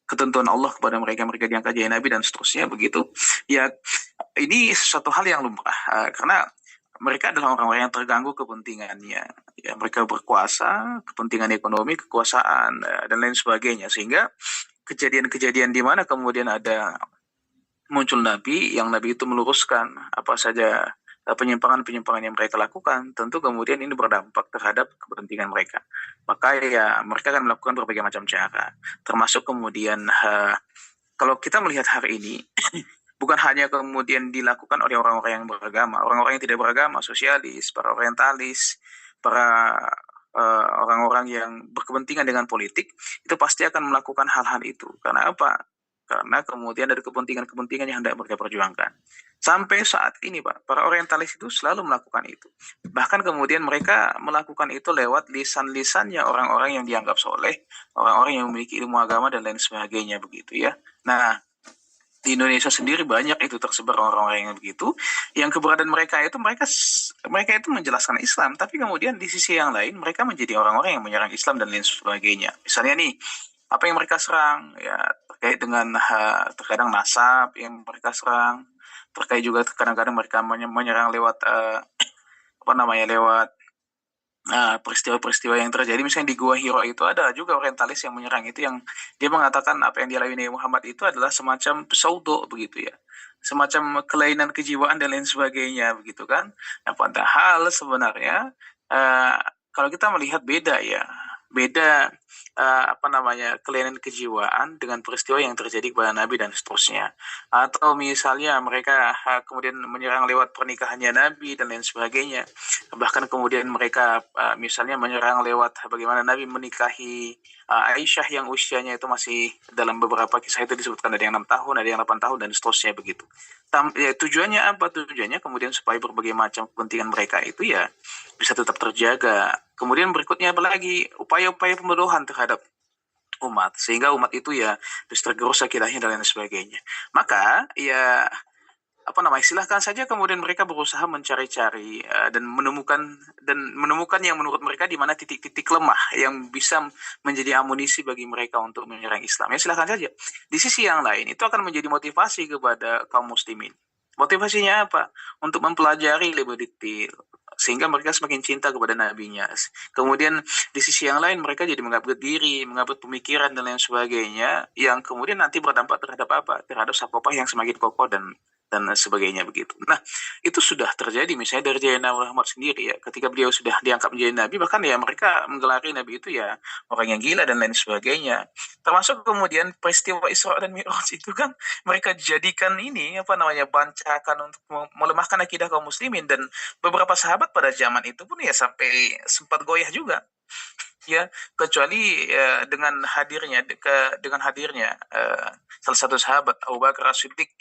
ketentuan Allah kepada mereka diangkat jadi nabi dan seterusnya begitu. Ya ini sesuatu hal yang lumrah karena mereka adalah orang-orang yang terganggu kepentingannya. Ya, mereka berkuasa, kepentingan ekonomi, kekuasaan, dan lain sebagainya. Sehingga kejadian-kejadian di mana kemudian ada muncul Nabi, yang Nabi itu meluruskan apa saja penyimpangan-penyimpangan yang mereka lakukan, tentu kemudian ini berdampak terhadap kepentingan mereka. Maka ya mereka akan melakukan berbagai macam cara. Termasuk kemudian kalau kita melihat hari ini, bukan hanya kemudian dilakukan oleh orang-orang yang beragama, orang-orang yang tidak beragama, sosialis, para orientalis, para orang-orang yang berkepentingan dengan politik, itu pasti akan melakukan hal-hal itu. Karena apa? Karena kemudian ada kepentingan-kepentingan yang hendak mereka perjuangkan. Sampai saat ini, Pak, para orientalis itu selalu melakukan itu. Bahkan kemudian mereka melakukan itu lewat lisan-lisannya orang-orang yang dianggap soleh, orang-orang yang memiliki ilmu agama dan lain sebagainya begitu ya. Nah, di Indonesia sendiri banyak itu tersebar orang-orang yang begitu, yang keberadaan mereka itu mereka itu menjelaskan Islam, tapi kemudian di sisi yang lain mereka menjadi orang-orang yang menyerang Islam dan lain sebagainya. Misalnya nih, apa yang mereka serang ya terkait dengan terkadang nasab yang mereka serang, terkait juga kadang-kadang mereka menyerang lewat lewat peristiwa-peristiwa yang terjadi. Misalnya di Gua Hiro itu ada juga orientalis yang menyerang itu, yang dia mengatakan apa yang dialami Nabi Muhammad itu adalah semacam pseudo begitu ya, semacam kelainan kejiwaan dan lain sebagainya begitu kan. Nah, padahal sebenarnya kalau kita melihat beda kelainan kejiwaan dengan peristiwa yang terjadi kepada Nabi dan seterusnya. Atau misalnya mereka kemudian menyerang lewat pernikahannya Nabi dan lain sebagainya. Bahkan kemudian mereka misalnya menyerang lewat bagaimana Nabi menikahi Aisyah yang usianya itu masih, dalam beberapa kisah itu disebutkan ada yang 6 tahun, ada yang 8 tahun dan seterusnya begitu. Tujuannya apa? Tujuannya kemudian supaya berbagai macam kepentingan mereka itu ya bisa tetap terjaga. Kemudian berikutnya apalagi upaya-upaya pembodohan terhadap umat, sehingga umat itu ya tergerus akidahnya dan lain sebagainya. Maka ya silahkan saja kemudian mereka berusaha mencari-cari dan menemukan yang menurut mereka di mana titik-titik lemah yang bisa menjadi amunisi bagi mereka untuk menyerang Islam. Ya silahkan saja. Di sisi yang lain itu akan menjadi motivasi kepada kaum muslimin. Motivasinya apa? Untuk mempelajari lebih detail sehingga mereka semakin cinta kepada nabinya. Kemudian di sisi yang lain mereka jadi mengupgrade diri, mengupgrade pemikiran dan lain sebagainya, yang kemudian nanti berdampak terhadap apa? Terhadap sakopah yang semakin kokoh dan sebagainya begitu. Nah, itu sudah terjadi misalnya dari Nabi Muhammad sendiri ya. Ketika beliau sudah diangkat menjadi nabi, bahkan ya mereka menggelari nabi itu ya orang yang gila dan lain sebagainya. Termasuk kemudian peristiwa Isra dan Mi'raj itu kan mereka jadikan ini bancakan untuk melemahkan akidah kaum muslimin, dan beberapa sahabat pada zaman itu pun ya sampai sempat goyah juga. Ya, kecuali dengan hadirnya salah satu sahabat Abu Bakar As-Siddiq,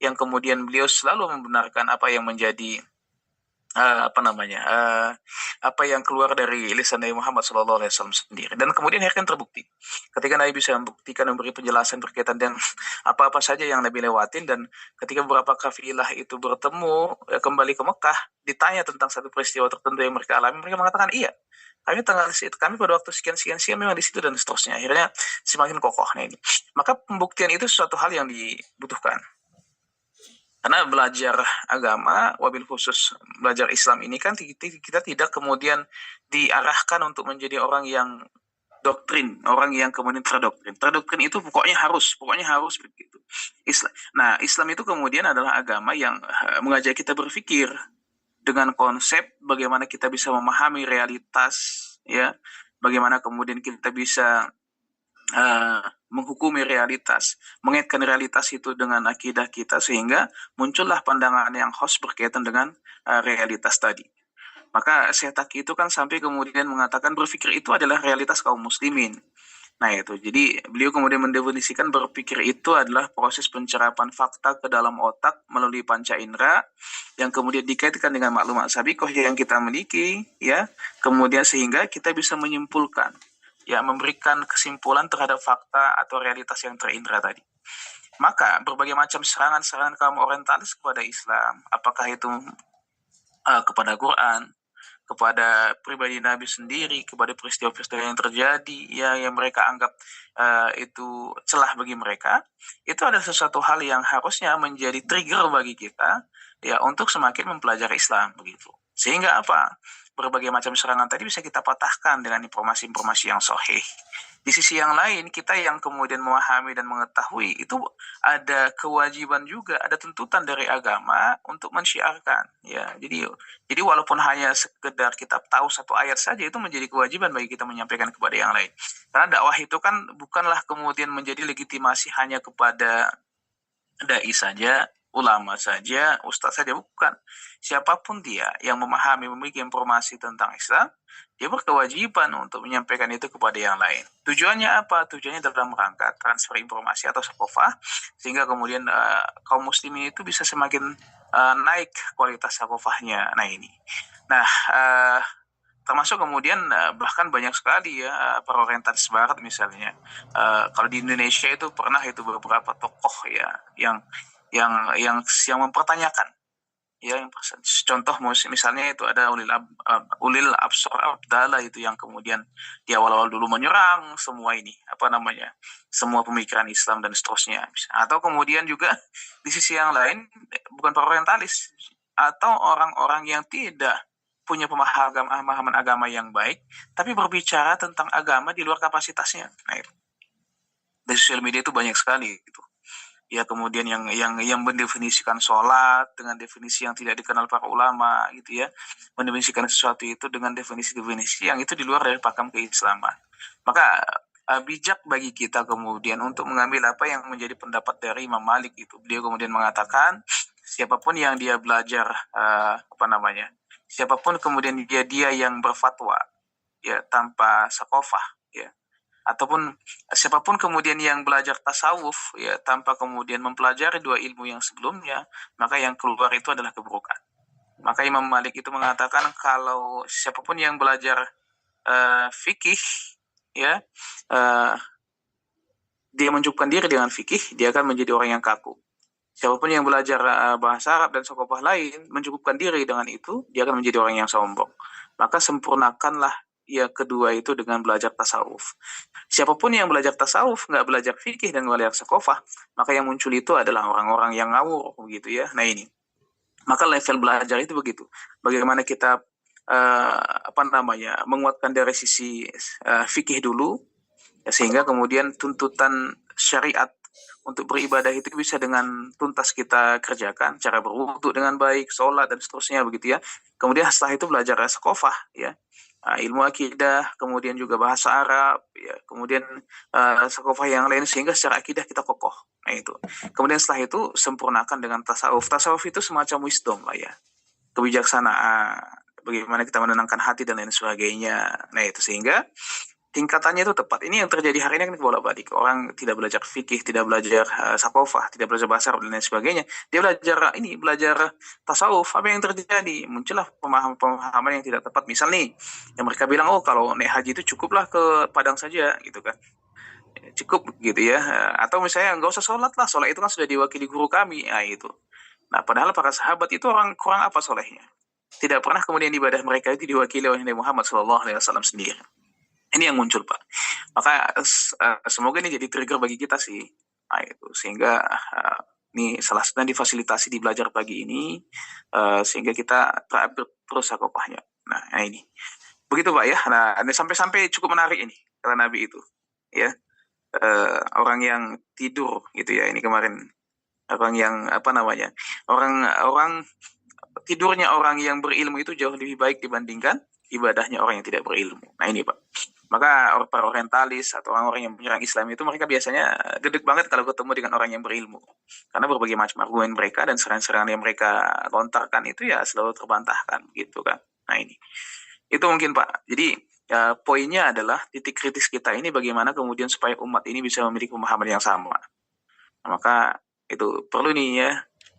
yang kemudian beliau selalu membenarkan apa yang menjadi apa yang keluar dari lisan Nabi Muhammad SAW sendiri. Dan kemudian akhirnya terbukti ketika Nabi bisa membuktikan, memberi penjelasan berkaitan dengan apa-apa saja yang Nabi lewatin, dan ketika beberapa kafilah itu bertemu kembali ke Mekah, ditanya tentang satu peristiwa tertentu yang mereka alami, mereka mengatakan iya, kami tanggal situ, kami pada waktu sekian memang di situ, dan seterusnya. Akhirnya semakin kokoh. Nah ini, maka pembuktian itu suatu hal yang dibutuhkan. Karena belajar agama, wabil khusus belajar Islam ini kan kita tidak kemudian diarahkan untuk menjadi orang yang doktrin, orang yang kemudian terdoktrin. Terdoktrin itu pokoknya harus begitu. Islam itu kemudian adalah agama yang mengajak kita berpikir dengan konsep bagaimana kita bisa memahami realitas, ya, bagaimana kemudian kita bisa menghukumi realitas, mengaitkan realitas itu dengan akidah kita, sehingga muncullah pandangan yang khas berkaitan dengan realitas tadi. Maka Syekh Taqi itu kan sampai kemudian mengatakan berpikir itu adalah realitas kaum muslimin. Nah itu, jadi beliau kemudian mendefinisikan berpikir itu adalah proses pencerapan fakta ke dalam otak melalui panca indera yang kemudian dikaitkan dengan maklumat sabiqah yang kita miliki, ya, kemudian sehingga kita bisa menyimpulkan, ya, memberikan kesimpulan terhadap fakta atau realitas yang terindra tadi. Maka berbagai macam serangan-serangan kaum orientalis kepada Islam, apakah itu kepada Quran, kepada pribadi Nabi sendiri, kepada peristiwa-peristiwa yang terjadi, ya, yang mereka anggap itu celah bagi mereka, itu adalah sesuatu hal yang harusnya menjadi trigger bagi kita, ya, untuk semakin mempelajari Islam begitu. Sehingga apa? Berbagai macam serangan tadi bisa kita patahkan dengan informasi-informasi yang sahih. Di sisi yang lain, kita yang kemudian memahami dan mengetahui itu ada kewajiban juga, ada tuntutan dari agama untuk mensyiarkan, ya. Jadi walaupun hanya sekedar kita tahu satu ayat saja, itu menjadi kewajiban bagi kita menyampaikan kepada yang lain. Karena dakwah itu kan bukanlah kemudian menjadi legitimasi hanya kepada dai saja, ulama saja, ustaz saja, bukan. Siapapun dia yang memahami, memiliki informasi tentang Islam, dia berkewajiban untuk menyampaikan itu kepada yang lain. Tujuannya apa? Tujuannya dalam rangka transfer informasi atau sakofah, sehingga kemudian kaum muslimin itu bisa semakin naik kualitas sakofahnya. Nah ini. Nah, termasuk kemudian bahkan banyak sekali ya para orientalis barat misalnya. Kalau di Indonesia itu pernah itu beberapa tokoh ya yang mempertanyakan, ya, yang contoh misalnya itu ada Ulil Absar Abdallah itu yang kemudian di awal-awal dulu menyerang semua semua pemikiran Islam dan seterusnya. Atau kemudian juga di sisi yang lain bukan para orientalis atau orang-orang yang tidak punya pemahaman agama yang baik, tapi berbicara tentang agama di luar kapasitasnya. Nah, itu. Di sosial media itu banyak sekali gitu. Ya, kemudian yang mendefinisikan sholat dengan definisi yang tidak dikenal para ulama gitu ya, mendefinisikan sesuatu itu dengan definisi-definisi yang itu di luar dari pakem keislaman. Maka bijak bagi kita kemudian untuk mengambil apa yang menjadi pendapat dari Imam Malik itu. Beliau kemudian mengatakan siapapun yang dia belajar siapapun kemudian dia yang berfatwa, ya, tanpa sakofah, ya, ataupun siapapun kemudian yang belajar tasawuf, ya, tanpa kemudian mempelajari dua ilmu yang sebelumnya, maka yang keluar itu adalah keburukan. Maka Imam Malik itu mengatakan kalau siapapun yang belajar fikih, ya, dia mencukupkan diri dengan fikih, dia akan menjadi orang yang kaku. Siapapun yang belajar bahasa Arab dan sakofah lain mencukupkan diri dengan itu, dia akan menjadi orang yang sombong. Maka sempurnakanlah ya kedua itu dengan belajar tasawuf. Siapapun yang belajar tasawuf, nggak belajar fikih dan belajar sakofah, maka yang muncul itu adalah orang-orang yang ngawur, begitu ya. Nah ini, maka level belajar itu begitu. Bagaimana kita menguatkan dari sisi fikih dulu, ya, sehingga kemudian tuntutan syariat untuk beribadah itu bisa dengan tuntas kita kerjakan, cara berwudu dengan baik, sholat dan seterusnya, begitu ya. Kemudian setelah itu belajar sakofah, ya, ilmu akidah, kemudian juga bahasa Arab, ya, kemudian sakofah yang lain, sehingga secara akidah kita kokoh. Nah itu. Kemudian setelah itu sempurnakan dengan tasawuf. Tasawuf itu semacam wisdom lah ya, kebijaksanaan, bagaimana kita menenangkan hati dan lain sebagainya. Nah itu, sehingga tingkatannya itu tepat. Ini yang terjadi hari ini kan bolak-balik. Orang tidak belajar fikih, tidak belajar sakofah, tidak belajar bahasa Arab dan lain sebagainya. Dia belajar tasawuf. Apa yang terjadi? Muncullah pemahaman-pemahaman yang tidak tepat. Misal nih, yang mereka bilang, oh kalau naik haji itu cukuplah ke Padang saja, gitu kan. Cukup gitu ya. Atau misalnya nggak usah sholat lah. Sholat itu kan sudah diwakili guru kami. Nah itu. Nah padahal para sahabat itu orang kurang apa solehnya? Tidak pernah kemudian ibadah mereka itu diwakili oleh Nabi Muhammad SAW sendiri. Ini yang muncul Pak. Maka semoga ini jadi trigger bagi kita sih. Nah, itu sehingga ini salah satunya difasilitasi di belajar pagi ini sehingga kita terupgrade terus sakopahnya. Nah ini begitu Pak ya. Nah ini sampai cukup menarik ini kata Nabi itu ya. Orang yang tidur gitu ya ini kemarin orang yang apa namanya orang tidurnya orang yang berilmu itu jauh lebih baik dibandingkan ibadahnya orang yang tidak berilmu. Nah ini Pak. Maka para orientalis atau orang-orang yang menyerang Islam itu mereka biasanya gedek banget kalau ketemu dengan orang yang berilmu. Karena berbagai macam argumen mereka dan serangan-serangan yang mereka lontarkan itu ya selalu terbantahkan gitu kan. Nah ini. Itu mungkin Pak. Jadi poinnya adalah titik kritis kita ini bagaimana kemudian supaya umat ini bisa memiliki pemahaman yang sama. Nah, maka itu perlu nih ya.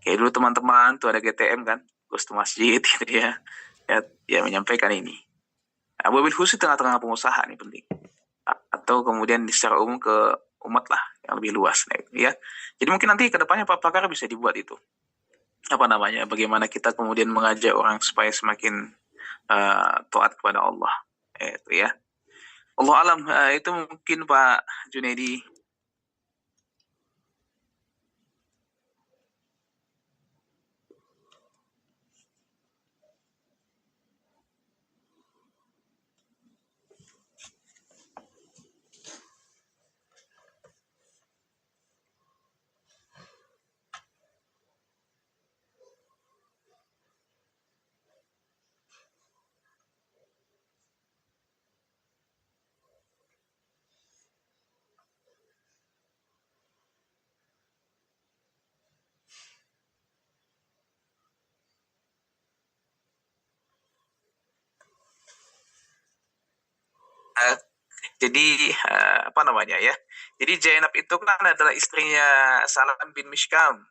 Kayak dulu teman-teman tuh ada GTM kan, Gus Masjid gitu ya. Ya menyampaikan ini. Wabil khusus tengah-tengah pengusaha ini penting. Atau kemudian secara umum ke umat lah yang lebih luas nah, ya. Jadi mungkin nanti ke depannya Pak Pakar bisa dibuat itu. Apa namanya? Bagaimana kita kemudian mengajak orang supaya semakin taat kepada Allah. Itu ya. Allah alam itu mungkin Pak Junaidi. Jadi apa namanya ya? Jadi Zainab itu kan adalah istrinya Salam bin Mishkam,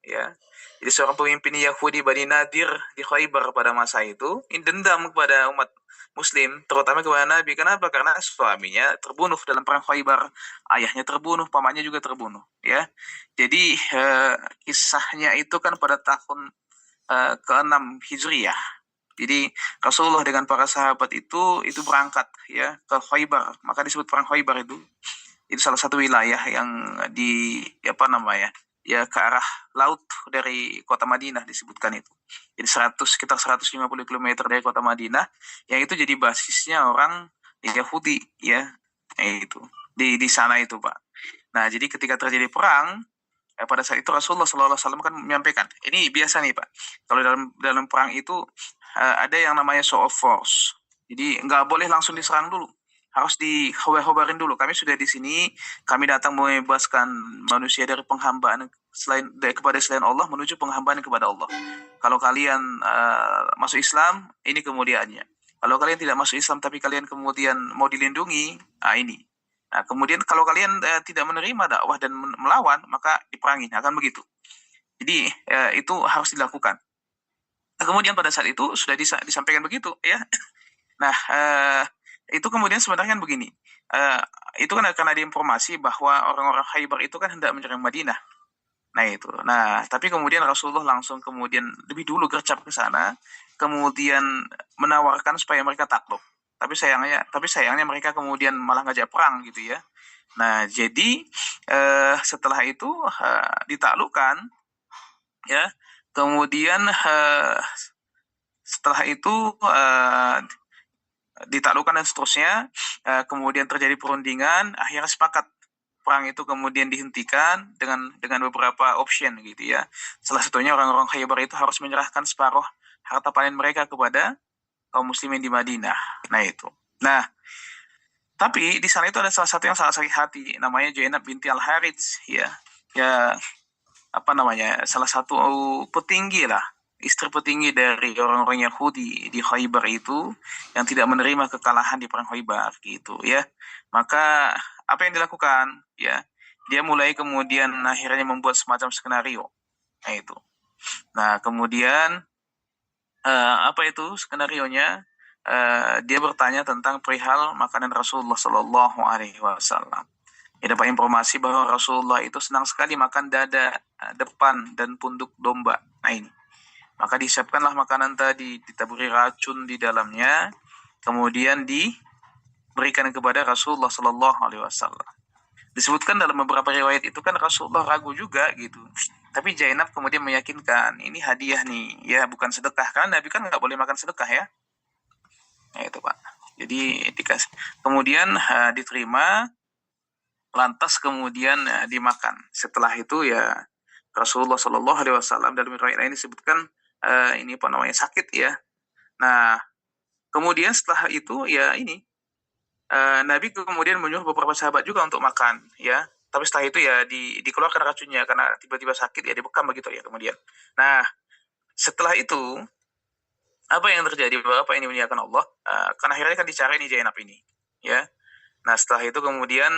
ya. Jadi seorang pemimpin Yahudi Bani Nadir di Khaybar pada masa itu, ini dendam kepada umat Muslim, terutama kepada Nabi. Kenapa? Karena suaminya terbunuh dalam perang Khaybar, ayahnya terbunuh, pamannya juga terbunuh, ya. Jadi kisahnya itu kan pada tahun ke-6 Hijriyah. Jadi Rasulullah dengan para sahabat itu berangkat ya ke Khaybar, maka disebut perang Khaybar itu salah satu wilayah yang di apa namanya ya ke arah laut dari kota Madinah disebutkan itu. Jadi sekitar 150 km dari kota Madinah, yang itu jadi basisnya orang Yahudi ya, itu di sana itu Pak. Nah jadi ketika terjadi perang pada saat itu Rasulullah SAW kan menyampaikan, ini biasa nih Pak, kalau dalam perang itu ada yang namanya show of force. Jadi nggak boleh langsung diserang dulu, harus dihobar-hobarin dulu. Kami sudah di sini, kami datang membebaskan manusia dari penghambaan kepada selain Allah menuju penghambaan kepada Allah. Kalau kalian masuk Islam, ini kemudiannya. Kalau kalian tidak masuk Islam tapi kalian kemudian mau dilindungi, ini. Nah, kemudian kalau kalian tidak menerima dakwah dan melawan, maka diperangi. Akan begitu. Jadi itu harus dilakukan. Nah, kemudian pada saat itu sudah disampaikan begitu, ya. Nah, itu kemudian sebenarnya kan begini. Itu kan karena ada informasi bahwa orang-orang Khaybar itu kan hendak menyerang Madinah. Nah itu. Nah, tapi kemudian Rasulullah langsung kemudian lebih dulu gercep ke sana, kemudian menawarkan supaya mereka takluk. Tapi sayangnya mereka kemudian malah ngajak perang gitu ya. Nah, jadi setelah itu ditaklukkan ya. Kemudian setelah itu ditaklukkan dan seterusnya, kemudian terjadi perundingan, akhirnya sepakat perang itu kemudian dihentikan dengan beberapa option gitu ya. Salah satunya orang-orang Khaybar itu harus menyerahkan separuh harta panen mereka kepada kaum muslimin di Madinah. Nah itu. Nah, tapi di sana itu ada salah satu yang sangat sakit hati, namanya Zainab binti Al-Harits ya. Ya apa namanya? Salah satu petinggi lah istri petinggi dari orang-orang Yahudi di Khaybar itu yang tidak menerima kekalahan di perang Khaybar gitu ya. Maka apa yang dilakukan ya? Dia mulai kemudian akhirnya membuat semacam skenario. Nah itu. Nah, kemudian apa itu skenarionya? Dia bertanya tentang perihal makanan Rasulullah Shallallahu Alaihi Wasallam. Dia dapat informasi bahwa Rasulullah itu senang sekali makan dada, depan dan punduk domba. Nah ini, maka disiapkanlah makanan tadi, ditaburi racun di dalamnya, kemudian diberikan kepada Rasulullah Shallallahu Alaihi Wasallam. Disebutkan dalam beberapa riwayat itu kan Rasulullah ragu juga gitu. Tapi Zainab kemudian meyakinkan ini hadiah nih, ya bukan sedekah, kan Nabi kan nggak boleh makan sedekah ya. Nah itu Pak. Jadi dikasih, kemudian diterima, lantas kemudian dimakan. Setelah itu ya Rasulullah Shallallahu Alaihi Wasallam dalam riwayat ini disebutkan ini apa namanya sakit ya. Nah kemudian setelah itu ya ini Nabi kemudian menyuruh beberapa sahabat juga untuk makan ya. Tapi setelah itu ya dikeluarkan racunnya karena tiba-tiba sakit ya dibekam begitu ya kemudian. Nah setelah itu apa yang terjadi Bapak ini muliakan Allah? Kan akhirnya kan dicari nih Zainab ini ya. Nah setelah itu kemudian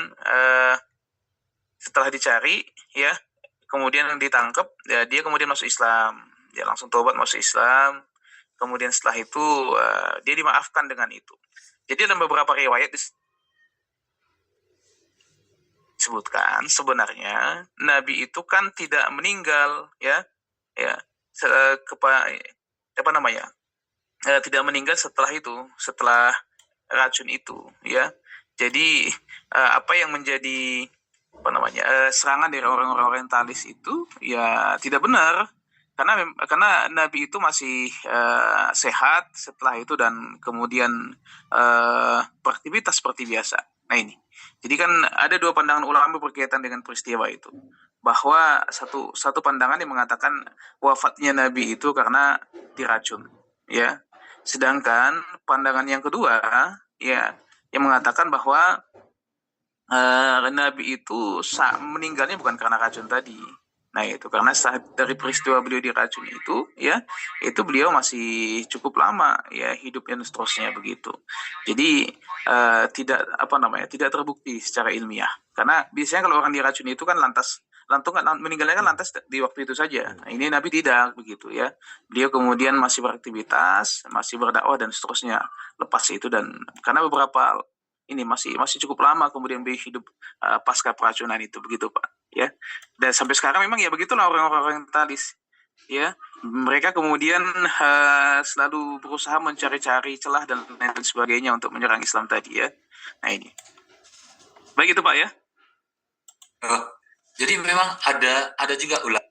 setelah dicari ya kemudian ditangkap ya, dia kemudian masuk Islam, dia langsung tobat masuk Islam, kemudian setelah itu dia dimaafkan dengan itu. Jadi dalam beberapa riwayat disebutkan sebenarnya Nabi itu kan tidak meninggal ya apa namanya tidak meninggal setelah itu, setelah racun itu ya. Jadi apa yang menjadi apa namanya serangan dari orang-orang orientalis itu ya tidak benar karena Nabi itu masih sehat setelah itu dan kemudian beraktivitas seperti biasa. Nah ini, jadi kan ada dua pandangan ulama berkaitan dengan peristiwa itu, bahwa satu pandangan yang mengatakan wafatnya Nabi itu karena diracun, ya. Sedangkan pandangan yang kedua, ya, yang mengatakan bahwa Nabi itu meninggalnya bukan karena racun tadi. Nah itu karena saat dari peristiwa beliau diracun itu, ya, itu beliau masih cukup lama ya hidupnya dan seterusnya begitu. Jadi tidak apa namanya tidak terbukti secara ilmiah. Karena biasanya kalau orang diracun itu kan lantas meninggalnya kan lantas di waktu itu saja. Nah, ini Nabi tidak begitu ya. Beliau kemudian masih beraktivitas, masih berdakwah dan seterusnya lepas itu dan karena beberapa ini masih cukup lama kemudian beliau hidup pasca peracunan itu begitu Pak ya. Dan sampai sekarang memang ya begitulah orang-orang orientalis ya, mereka kemudian selalu berusaha mencari-cari celah dan lain sebagainya untuk menyerang Islam tadi ya. Nah ini baik itu Pak ya. Jadi memang ada juga ulama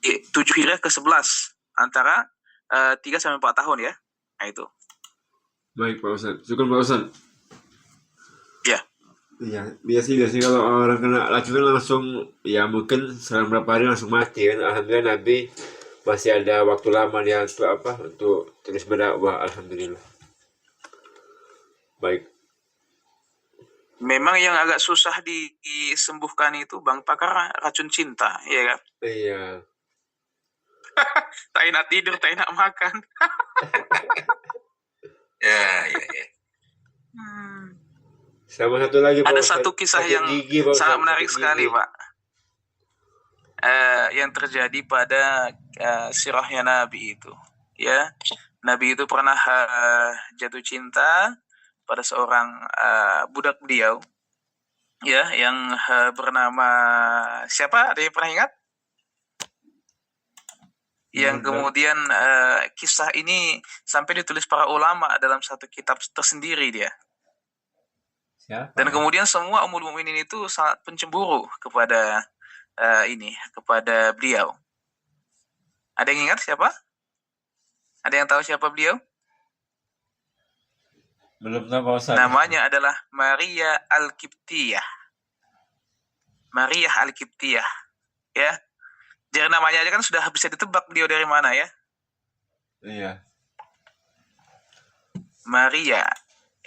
7 Hijriah ke-11 antara 3 sampai 4 tahun ya. Nah itu. Baik Pak Ustaz. Syukur Pak Ustaz. Ya. Iya, biasanya kalau orang kena racun langsung, ya mungkin selang berapa hari langsung mati kan. Alhamdulillah Nabi masih ada waktu lama dia untuk terus berdakwah. Alhamdulillah. Baik. Memang yang agak susah disembuhkan itu Bang Pakar racun cinta, ya kan? Iya. Tak enak tidur, tak enak makan. Ya. Sama satu lagi Pak Ada Ustaz, satu kisah sakit yang gigi, Pak Ustaz, sangat menarik sakit sekali, gigi. Pak. Yang terjadi pada sirahnya Nabi itu, ya. Nabi itu pernah jatuh cinta pada seorang budak beliau, ya, yang bernama siapa? Ada yang pernah ingat? Yang kemudian kisah ini sampai ditulis para ulama dalam satu kitab tersendiri dia. Siapa? Dan kemudian semua ummul mukminin itu sangat pencemburu kepada kepada beliau. Ada yang ingat siapa? Ada yang tahu siapa beliau? Belum tahu Pak Ustaz. Namanya adalah Maria Al-Qibtiyah. Maria Al-Qibtiyah, ya. Dari namanya aja kan sudah bisa ditebak beliau dari mana ya. Iya. Maria,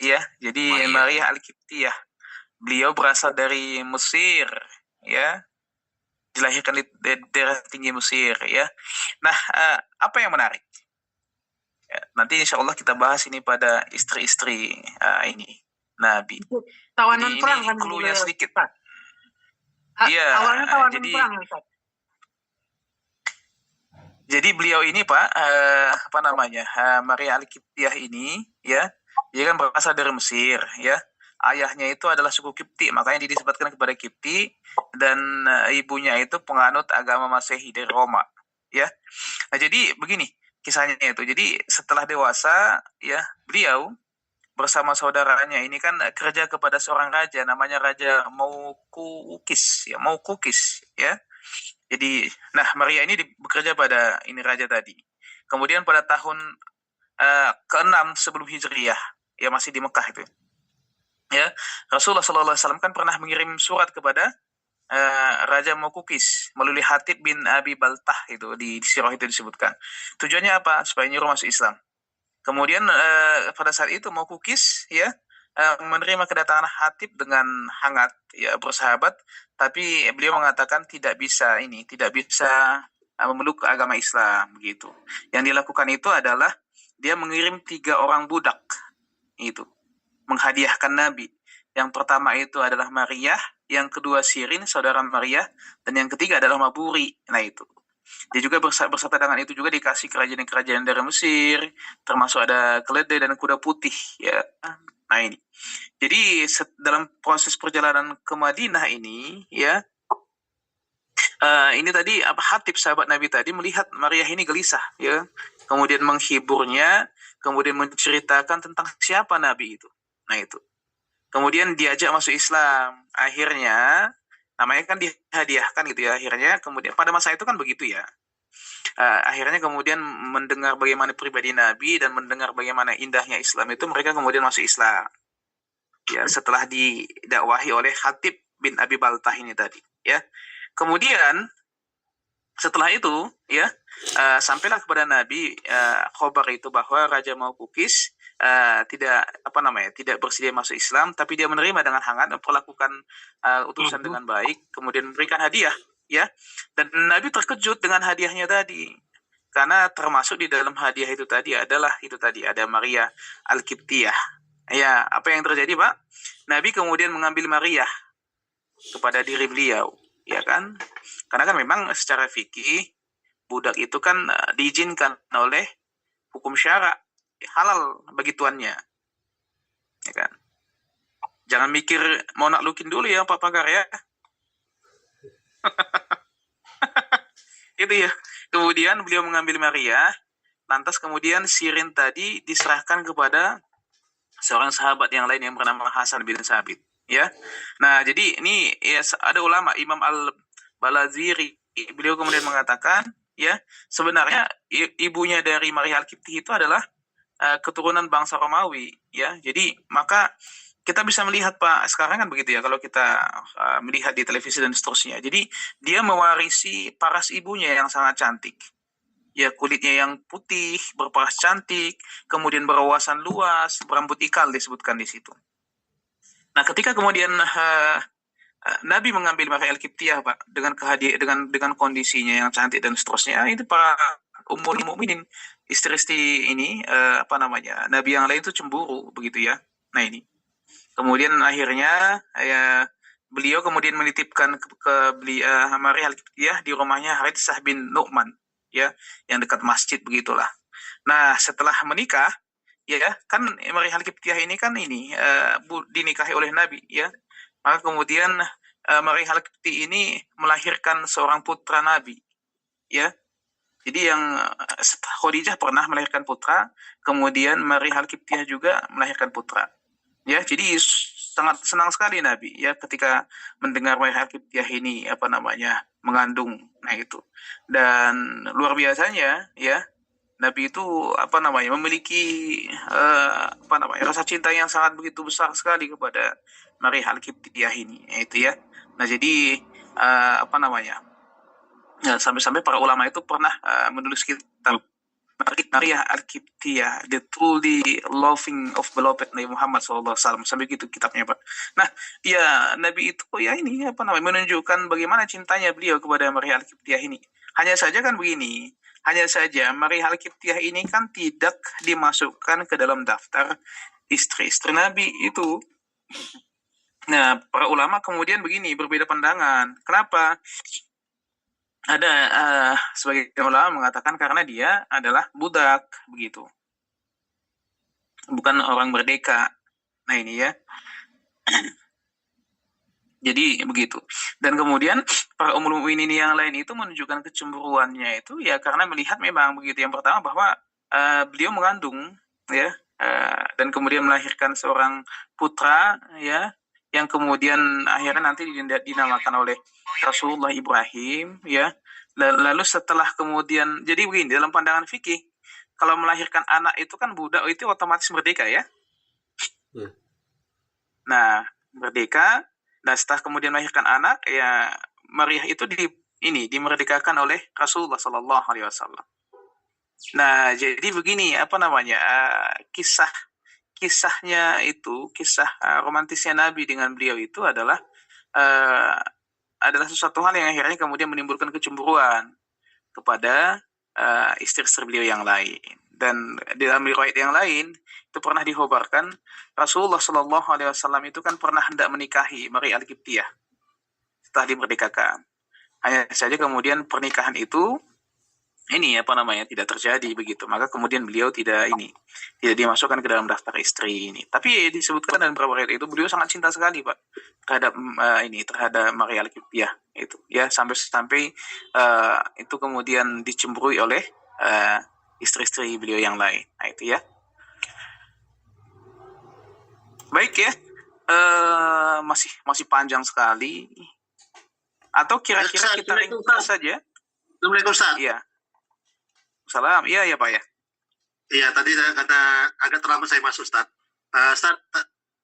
ya. Jadi Maria Al-Qibtiyah. Beliau berasal dari Mesir, ya. Dilahirkan di daerah tinggi Mesir, ya. Nah, apa yang menarik? Ya, nanti insya Allah kita bahas ini pada istri-istri ini Nabi. Tawanan jadi perang ini kan clue-nya sedikit. Iya. Awalnya tawanan jadi perang ya Ustaz. Jadi beliau ini Pak, Maria Al-Qibtiyah ini, ya, dia kan berasal dari Mesir, ya. Ayahnya itu adalah suku Kipti, makanya dia disebutkan kepada Kipti, dan ibunya itu penganut agama Masehi dari Roma, ya. Nah, jadi begini kisahnya itu. Jadi setelah dewasa, ya, beliau bersama saudaranya ini kan kerja kepada seorang raja, namanya Raja Maukukis, ya. Jadi, nah Maria ini bekerja pada ini raja tadi. Kemudian pada tahun ke-6 sebelum Hijriyah, ya masih di Mekah itu. Ya, Rasulullah SAW kan pernah mengirim surat kepada Raja Maukukis melalui Hatib bin Abi Baltah itu di sirah itu disebutkan. Tujuannya apa? Supaya nyuruh masuk Islam. Kemudian pada saat itu Maukukis ya menerima kedatangan Hatib dengan hangat, ya bersahabat, tapi beliau mengatakan tidak bisa memeluk agama Islam begitu. Yang dilakukan itu adalah dia mengirim 3 orang budak itu menghadiahkan Nabi. Yang pertama itu adalah Maria, yang kedua Sirin, saudara Maria, dan yang ketiga adalah Maburi. Nah itu. Dia juga berserta dengan itu juga dikasih kerajaan-kerajaan dari Mesir, termasuk ada keledai dan kuda putih, ya. Nah ini. Jadi dalam proses perjalanan ke Madinah ini, ya, ini tadi Hatib sahabat Nabi tadi melihat Maria ini gelisah, ya, kemudian menghiburnya, kemudian menceritakan tentang siapa Nabi itu. Nah itu. Kemudian diajak masuk Islam. Akhirnya namanya kan dihadiahkan gitu ya. Akhirnya kemudian pada masa itu kan begitu ya. Akhirnya kemudian mendengar bagaimana pribadi Nabi dan mendengar bagaimana indahnya Islam itu, mereka kemudian masuk Islam. Ya, setelah didakwahi oleh Hatib bin Abi Baltah ini tadi, ya. Kemudian setelah itu, ya, sampailah kepada Nabi khabar itu bahwa Raja Maukukis tidak bersedia masuk Islam, tapi dia menerima dengan hangat, memperlakukan utusan dengan baik, kemudian memberikan hadiah, ya. Dan Nabi terkejut dengan hadiahnya tadi, karena termasuk di dalam hadiah itu tadi ada Maria Al-Qibtiyah. Ya, apa yang terjadi, Pak? Nabi kemudian mengambil Maria kepada diri beliau, ya kan? Karena kan memang secara fikih budak itu kan diizinkan oleh hukum syara, halal bagi tuannya, ya kan? Jangan mikir mau naklukin dulu ya Pak Pakar ya. Itu ya. Kemudian beliau mengambil Maria, lantas kemudian Sirin tadi diserahkan kepada seorang sahabat yang lain yang bernama Hasan bin Sabit, ya. Nah, jadi ini ya, ada ulama Imam Al-Balaziri, beliau kemudian mengatakan ya sebenarnya ibunya dari Maria Al-Qibtiyah itu adalah keturunan bangsa Romawi, ya. Jadi maka kita bisa melihat Pak sekarang kan begitu ya kalau kita melihat di televisi dan seterusnya. Jadi dia mewarisi paras ibunya yang sangat cantik. Ya kulitnya yang putih, berparas cantik, kemudian berwawasan luas, berambut ikal disebutkan di situ. Nah, ketika kemudian Nabi mengambil Maria Al-Qibtiyah Pak dengan kondisinya yang cantik dan seterusnya, itu para ummul mukminin istri-istri ini apa namanya Nabi yang lain itu cemburu begitu ya. Nah ini kemudian akhirnya ya beliau kemudian menitipkan ke Maria Al-Qibtiyah di rumahnya Haritsah bin Nu'man ya yang dekat masjid begitulah. Nah setelah menikah ya kan Maria Al-Qibtiyah ini kan ini dinikahi oleh Nabi ya. Maka kemudian Maria Al-Qibtiyah ini melahirkan seorang putra Nabi ya. Jadi yang Khadijah pernah melahirkan putra, kemudian Maria Al-Qibtiyah juga melahirkan putra. Ya, jadi sangat senang sekali Nabi ya ketika mendengar Maria Al-Qibtiyah ini apa namanya mengandung. Nah itu. Dan luar biasanya ya Nabi itu apa namanya memiliki apa namanya rasa cinta yang sangat begitu besar sekali kepada Maria Al-Qibtiyah ini. Itu ya. Nah, jadi apa namanya? Ya, sampai-sampai para ulama itu pernah menulis kitab Maria Al-Qibtiyah, The Truly Loving of Beloved Nabi Muhammad SAW. Sampai gitu kitabnya Pak. Nah, ya Nabi itu ya ini apa namanya menunjukkan bagaimana cintanya beliau kepada Maria Al-Qibtiyah ini. Hanya saja kan begini, hanya saja Maria Al-Qibtiyah ini kan tidak dimasukkan ke dalam daftar istri-istri Nabi itu. Nah, para ulama kemudian begini berbeda pandangan. Kenapa? Ada sebagian ulama mengatakan karena dia adalah budak begitu, bukan orang merdeka. Nah ini ya, jadi begitu. Dan kemudian para ummul mukminin yang lain itu menunjukkan kecemburuannya itu ya karena melihat memang begitu. Yang pertama bahwa beliau mengandung ya dan kemudian melahirkan seorang putra ya yang kemudian akhirnya nanti dinamakan oleh Rasulullah Ibrahim ya. Lalu setelah kemudian jadi begini dalam pandangan fikih kalau melahirkan anak itu kan budak itu otomatis merdeka ya. Nah merdeka. Dan setelah kemudian melahirkan anak ya Maria itu dimerdekakan oleh Rasulullah Shallallahu Alaihi Wasallam. Nah jadi begini apa namanya kisahnya itu kisah romantisnya Nabi dengan beliau itu adalah sesuatu hal yang akhirnya kemudian menimbulkan kecemburuan kepada istri-istri beliau yang lain. Dan di dalam riwayat yang lain itu pernah dihobarkan Rasulullah Shallallahu Alaihi Wasallam itu kan pernah hendak menikahi Maria Al-Qibtiyah setelah dimerdekakan. Hanya saja kemudian pernikahan itu ini apa namanya tidak terjadi begitu. Maka kemudian beliau tidak dimasukkan ke dalam daftar istri ini. Tapi disebutkan dalam beberapa riwayat itu beliau sangat cinta sekali Pak terhadap Maria Al-Qibtiyah itu ya sampai itu kemudian dicemburui oleh istri-istri beliau yang lain. Nah itu ya. Baik ya. Masih panjang sekali. Atau kira-kira kita ringkas saja. Assalamualaikum Ustaz. Iya. Salam. Iya ya Pak ya. Iya tadi kata agak terlambat saya masuk Ustaz. Ustaz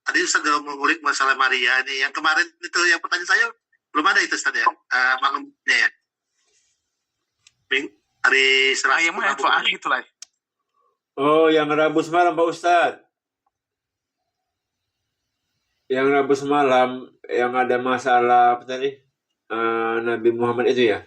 tadi Ustaz sudah mengulik masalah Maria ini. Yang kemarin itu yang pertanyaan saya belum ada itu Ustaz ya. Malamnya ya. Hari Selasa. Yang mana Pak itu lah. Oh, yang Rabu semalam Pak Ustadz. Yang Rabu semalam yang ada masalah apa tadi? Nabi Muhammad itu ya?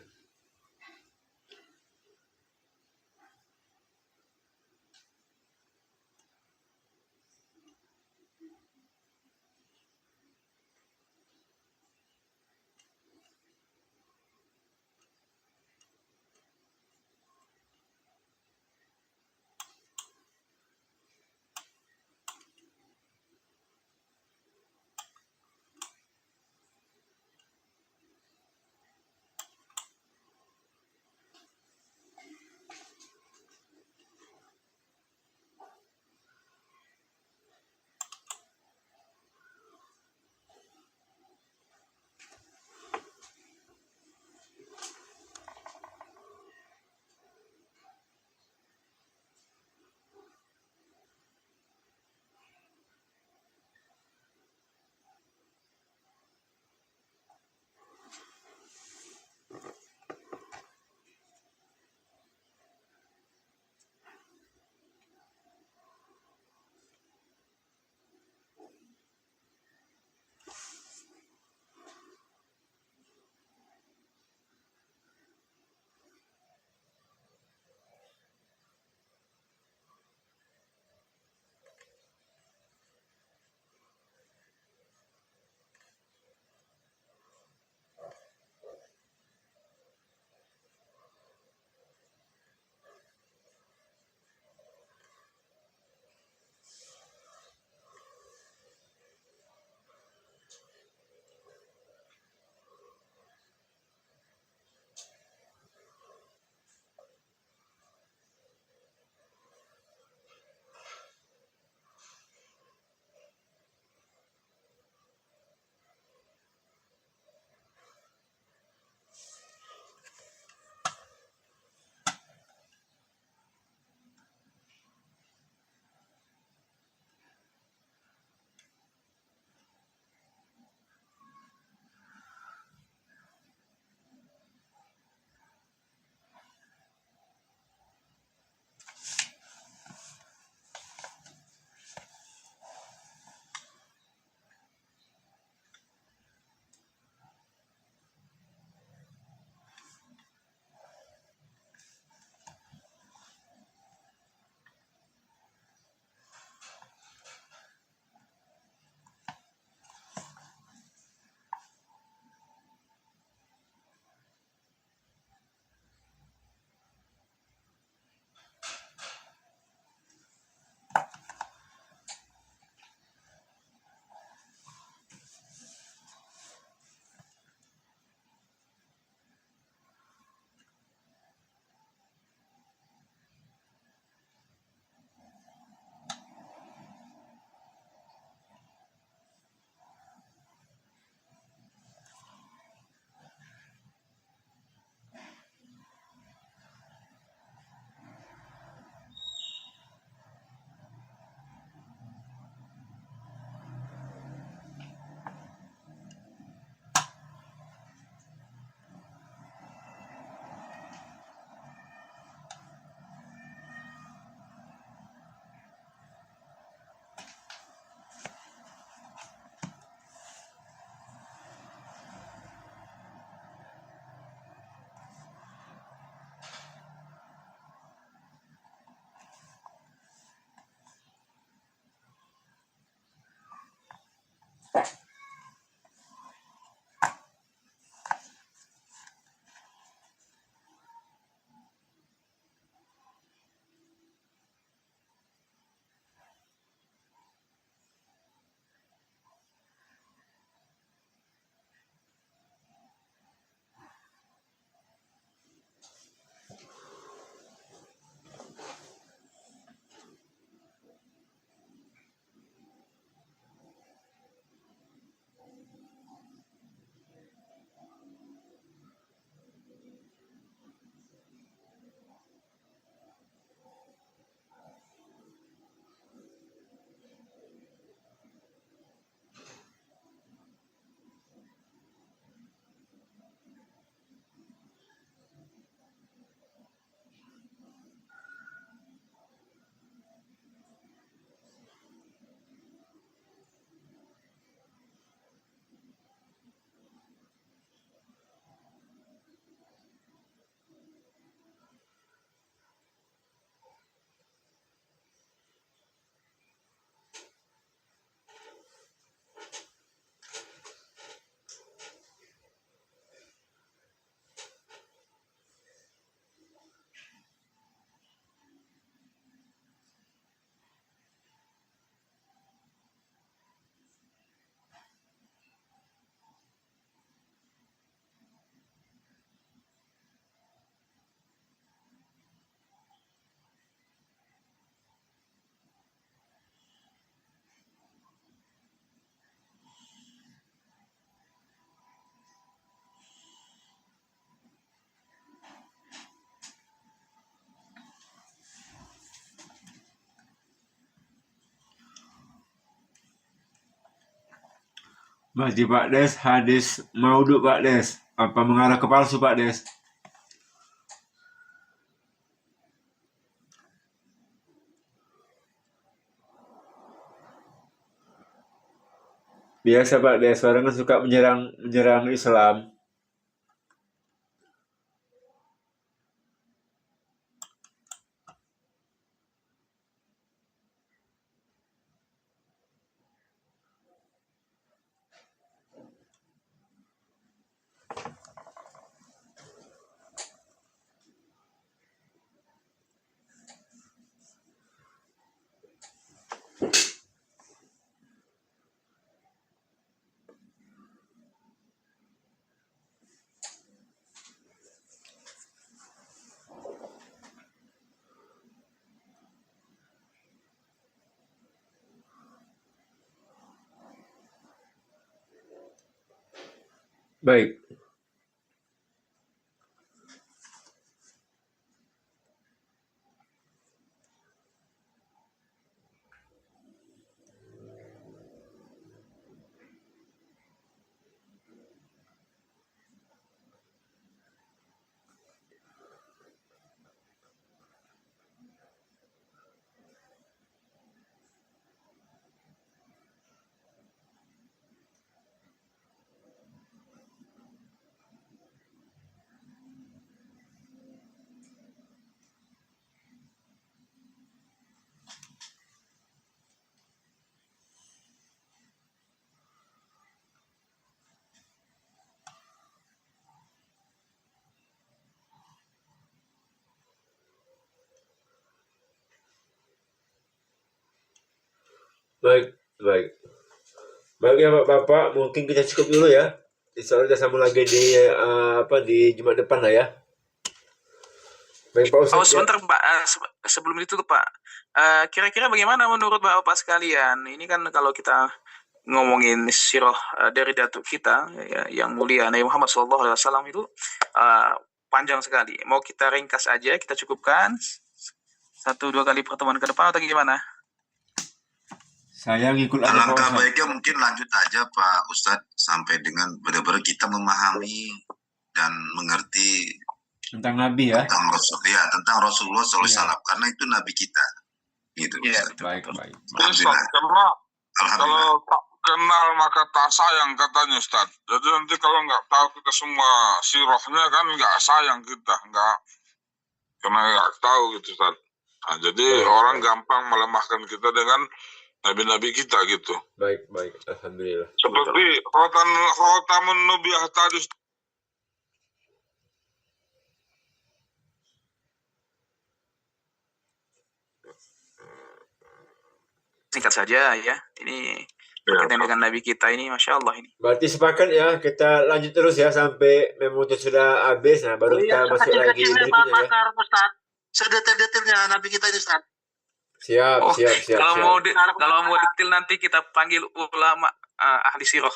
Masjid Pak Des, hadis maudhu Pak Des. Apa mengarah ke palsu Pak Des? Biasa Pak Des, orang kan suka menyerang Islam. Baik. Baik, baik. Baik ya Bapak, mungkin kita cukup dulu ya. Insya Allah kita sambung lagi di Jumat depan lah ya. Baik Pak Ustadz. Oh sebentar Pak, sebelum itu tuh Pak, kira-kira bagaimana menurut Bapak sekalian? Ini kan kalau kita ngomongin sirah dari datuk kita ya, yang mulia Nabi Muhammad SAW itu panjang sekali. Mau kita ringkas aja, kita cukupkan 1-2 kali pertemuan ke depan atau gimana? Saya ngikut aja Pak Alangkah Ustadz. baiknya mungkin lanjut aja Pak Ustadz sampai dengan benar-benar kita memahami dan mengerti Tentang Nabi ya. tentang Rasulullah SAW Iya. karena itu Nabi kita. Gitu. Iya, Ustadz. Baik, betul. baik. Alhamdulillah. Karena Alhamdulillah. kalau tak kenal maka tak sayang katanya Ustaz. Jadi nanti kalau nggak tahu kita semua sirahnya kan nggak sayang kita, nggak karena nggak tahu gitu Ustaz. Nah, jadi Baik, orang baik. gampang melemahkan kita dengan nabi-nabi kita gitu. Baik, alhamdulillah. Seperti khotamun nubuwah tadi. Singkat saja ya. Ini berkaitan dengan Nabi kita ini, Masya Allah ini. Berarti sepakat ya, kita lanjut terus ya sampai memutus sudah habis. Nah, baru kita masuk lagi Kecil-kecilnya Pak berikutnya ya. Bakar, Ustaz. Sedetail-detailnya Nabi kita ini, Ustaz. Siap. Kalau mau detail nanti kita panggil ulama ahli sirah.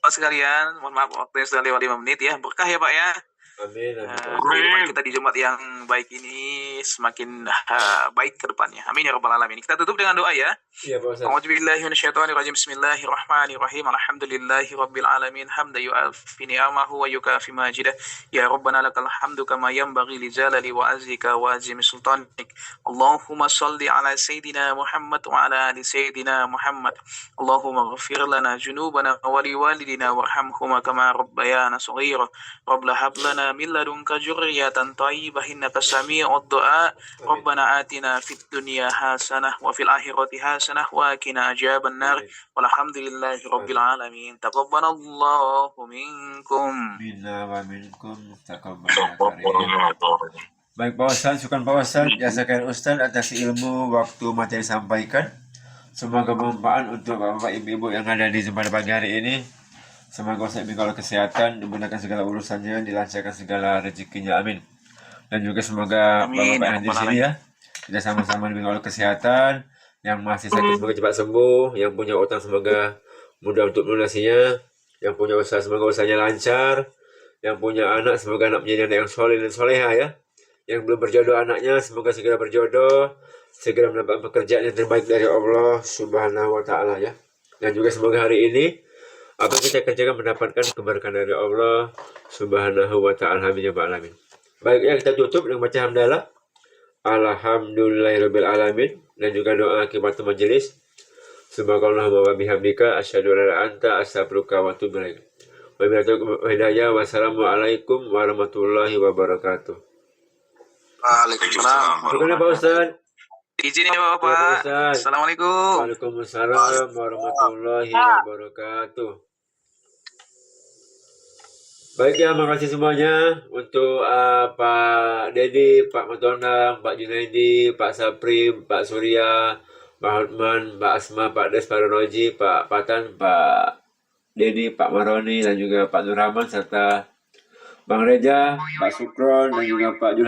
Sekalian, mohon maaf waktunya sudah lewat 5 menit ya. Berkah ya Pak ya. Amin. Kehidupan kita di Jumat yang baik ini semakin baik ke depannya. Amin ya rabbal alamin. Kita tutup dengan doa ya. Iya Pak Ustaz. A'udzubillahi minasyaitonirrajim. Bismillahirrahmanirrahim. Alhamdulillahi rabbil alamin. Hamda yu'afi ni'amahu wa yukafi majidah. Ya Rabbana lakal hamdu kama yanbaghi li jalali wa azika wa azimi sultanik. Allahumma salli ala sayyidina Muhammad wa ala ali sayyidina Muhammad. Allahumma ghafir lana junubana wa liwalidina warhamhuma kama rabbayana saghira. Rabbana hab lana min ladunka dzurriyyatan thayyibah innaka sami'ud du'a. Rabbana atina fid dunya hasanah wa fil akhirati hasanah wa qina adzaban nar. Walhamdulillahi rabbil alamin. Taqabbalallahu minkum. Minna wa minkum taqabbalan karim. Baik Pak Ustaz, syukur Pak Ustaz, jazakallahu Ustaz atas ilmu waktu materi disampaikan. Semoga bermanfaat untuk Bapak Ibu yang ada di Jumat pagi hari ini. Semoga Ustaz diberi kesehatan, dimudahkan segala urusannya, dilancarkan segala rezekinya, amin. Dan juga semoga Bapak yang di sini ya, kita sama-sama diberi kesehatan. Yang masih sakit semoga cepat sembuh, yang punya utang semoga mudah untuk melunasinya, yang punya usaha semoga usahanya lancar, yang punya anak semoga anak menjadi anak yang soleh dan soleha ya. Yang belum berjodoh anaknya semoga segera berjodoh, segera mendapat pekerjaan yang terbaik dari Allah Subhanahu wa Ta'ala ya. Dan juga semoga hari ini apa kita kerjakan mendapatkan keberkahan dari Allah Subhanahu wa Ta'ala. Amin ya rabbal alamin. Baik ya, kita tutup dengan baca hamdalah Alhamdulillahirabbil alamin dan juga doa akibat majelis. Subhanallahumma wa bihamdika asyhadu an la ilaha illa anta astaghfiruka wa atubu ilaik. Wassalamualaikum warahmatullahi wabarakatuh. Waalaikumsalam. Terima Pak Ustaz. Izin ya Bapak. Assalamualaikum. Waalaikumsalam warahmatullahi wabarakatuh. Baik ya, makasih semuanya untuk Pak Dedi, Pak Matonang, Pak Junaidi, Pak Sapri, Pak Surya, Pak Hotman, Pak Asma, Pak Des, Pak Ronoji, Pak Patan, Pak Dedi, Pak Maroni, dan juga Pak Nurrahman, serta Bang Reja, Pak Sukron, dan juga Pak Julhai.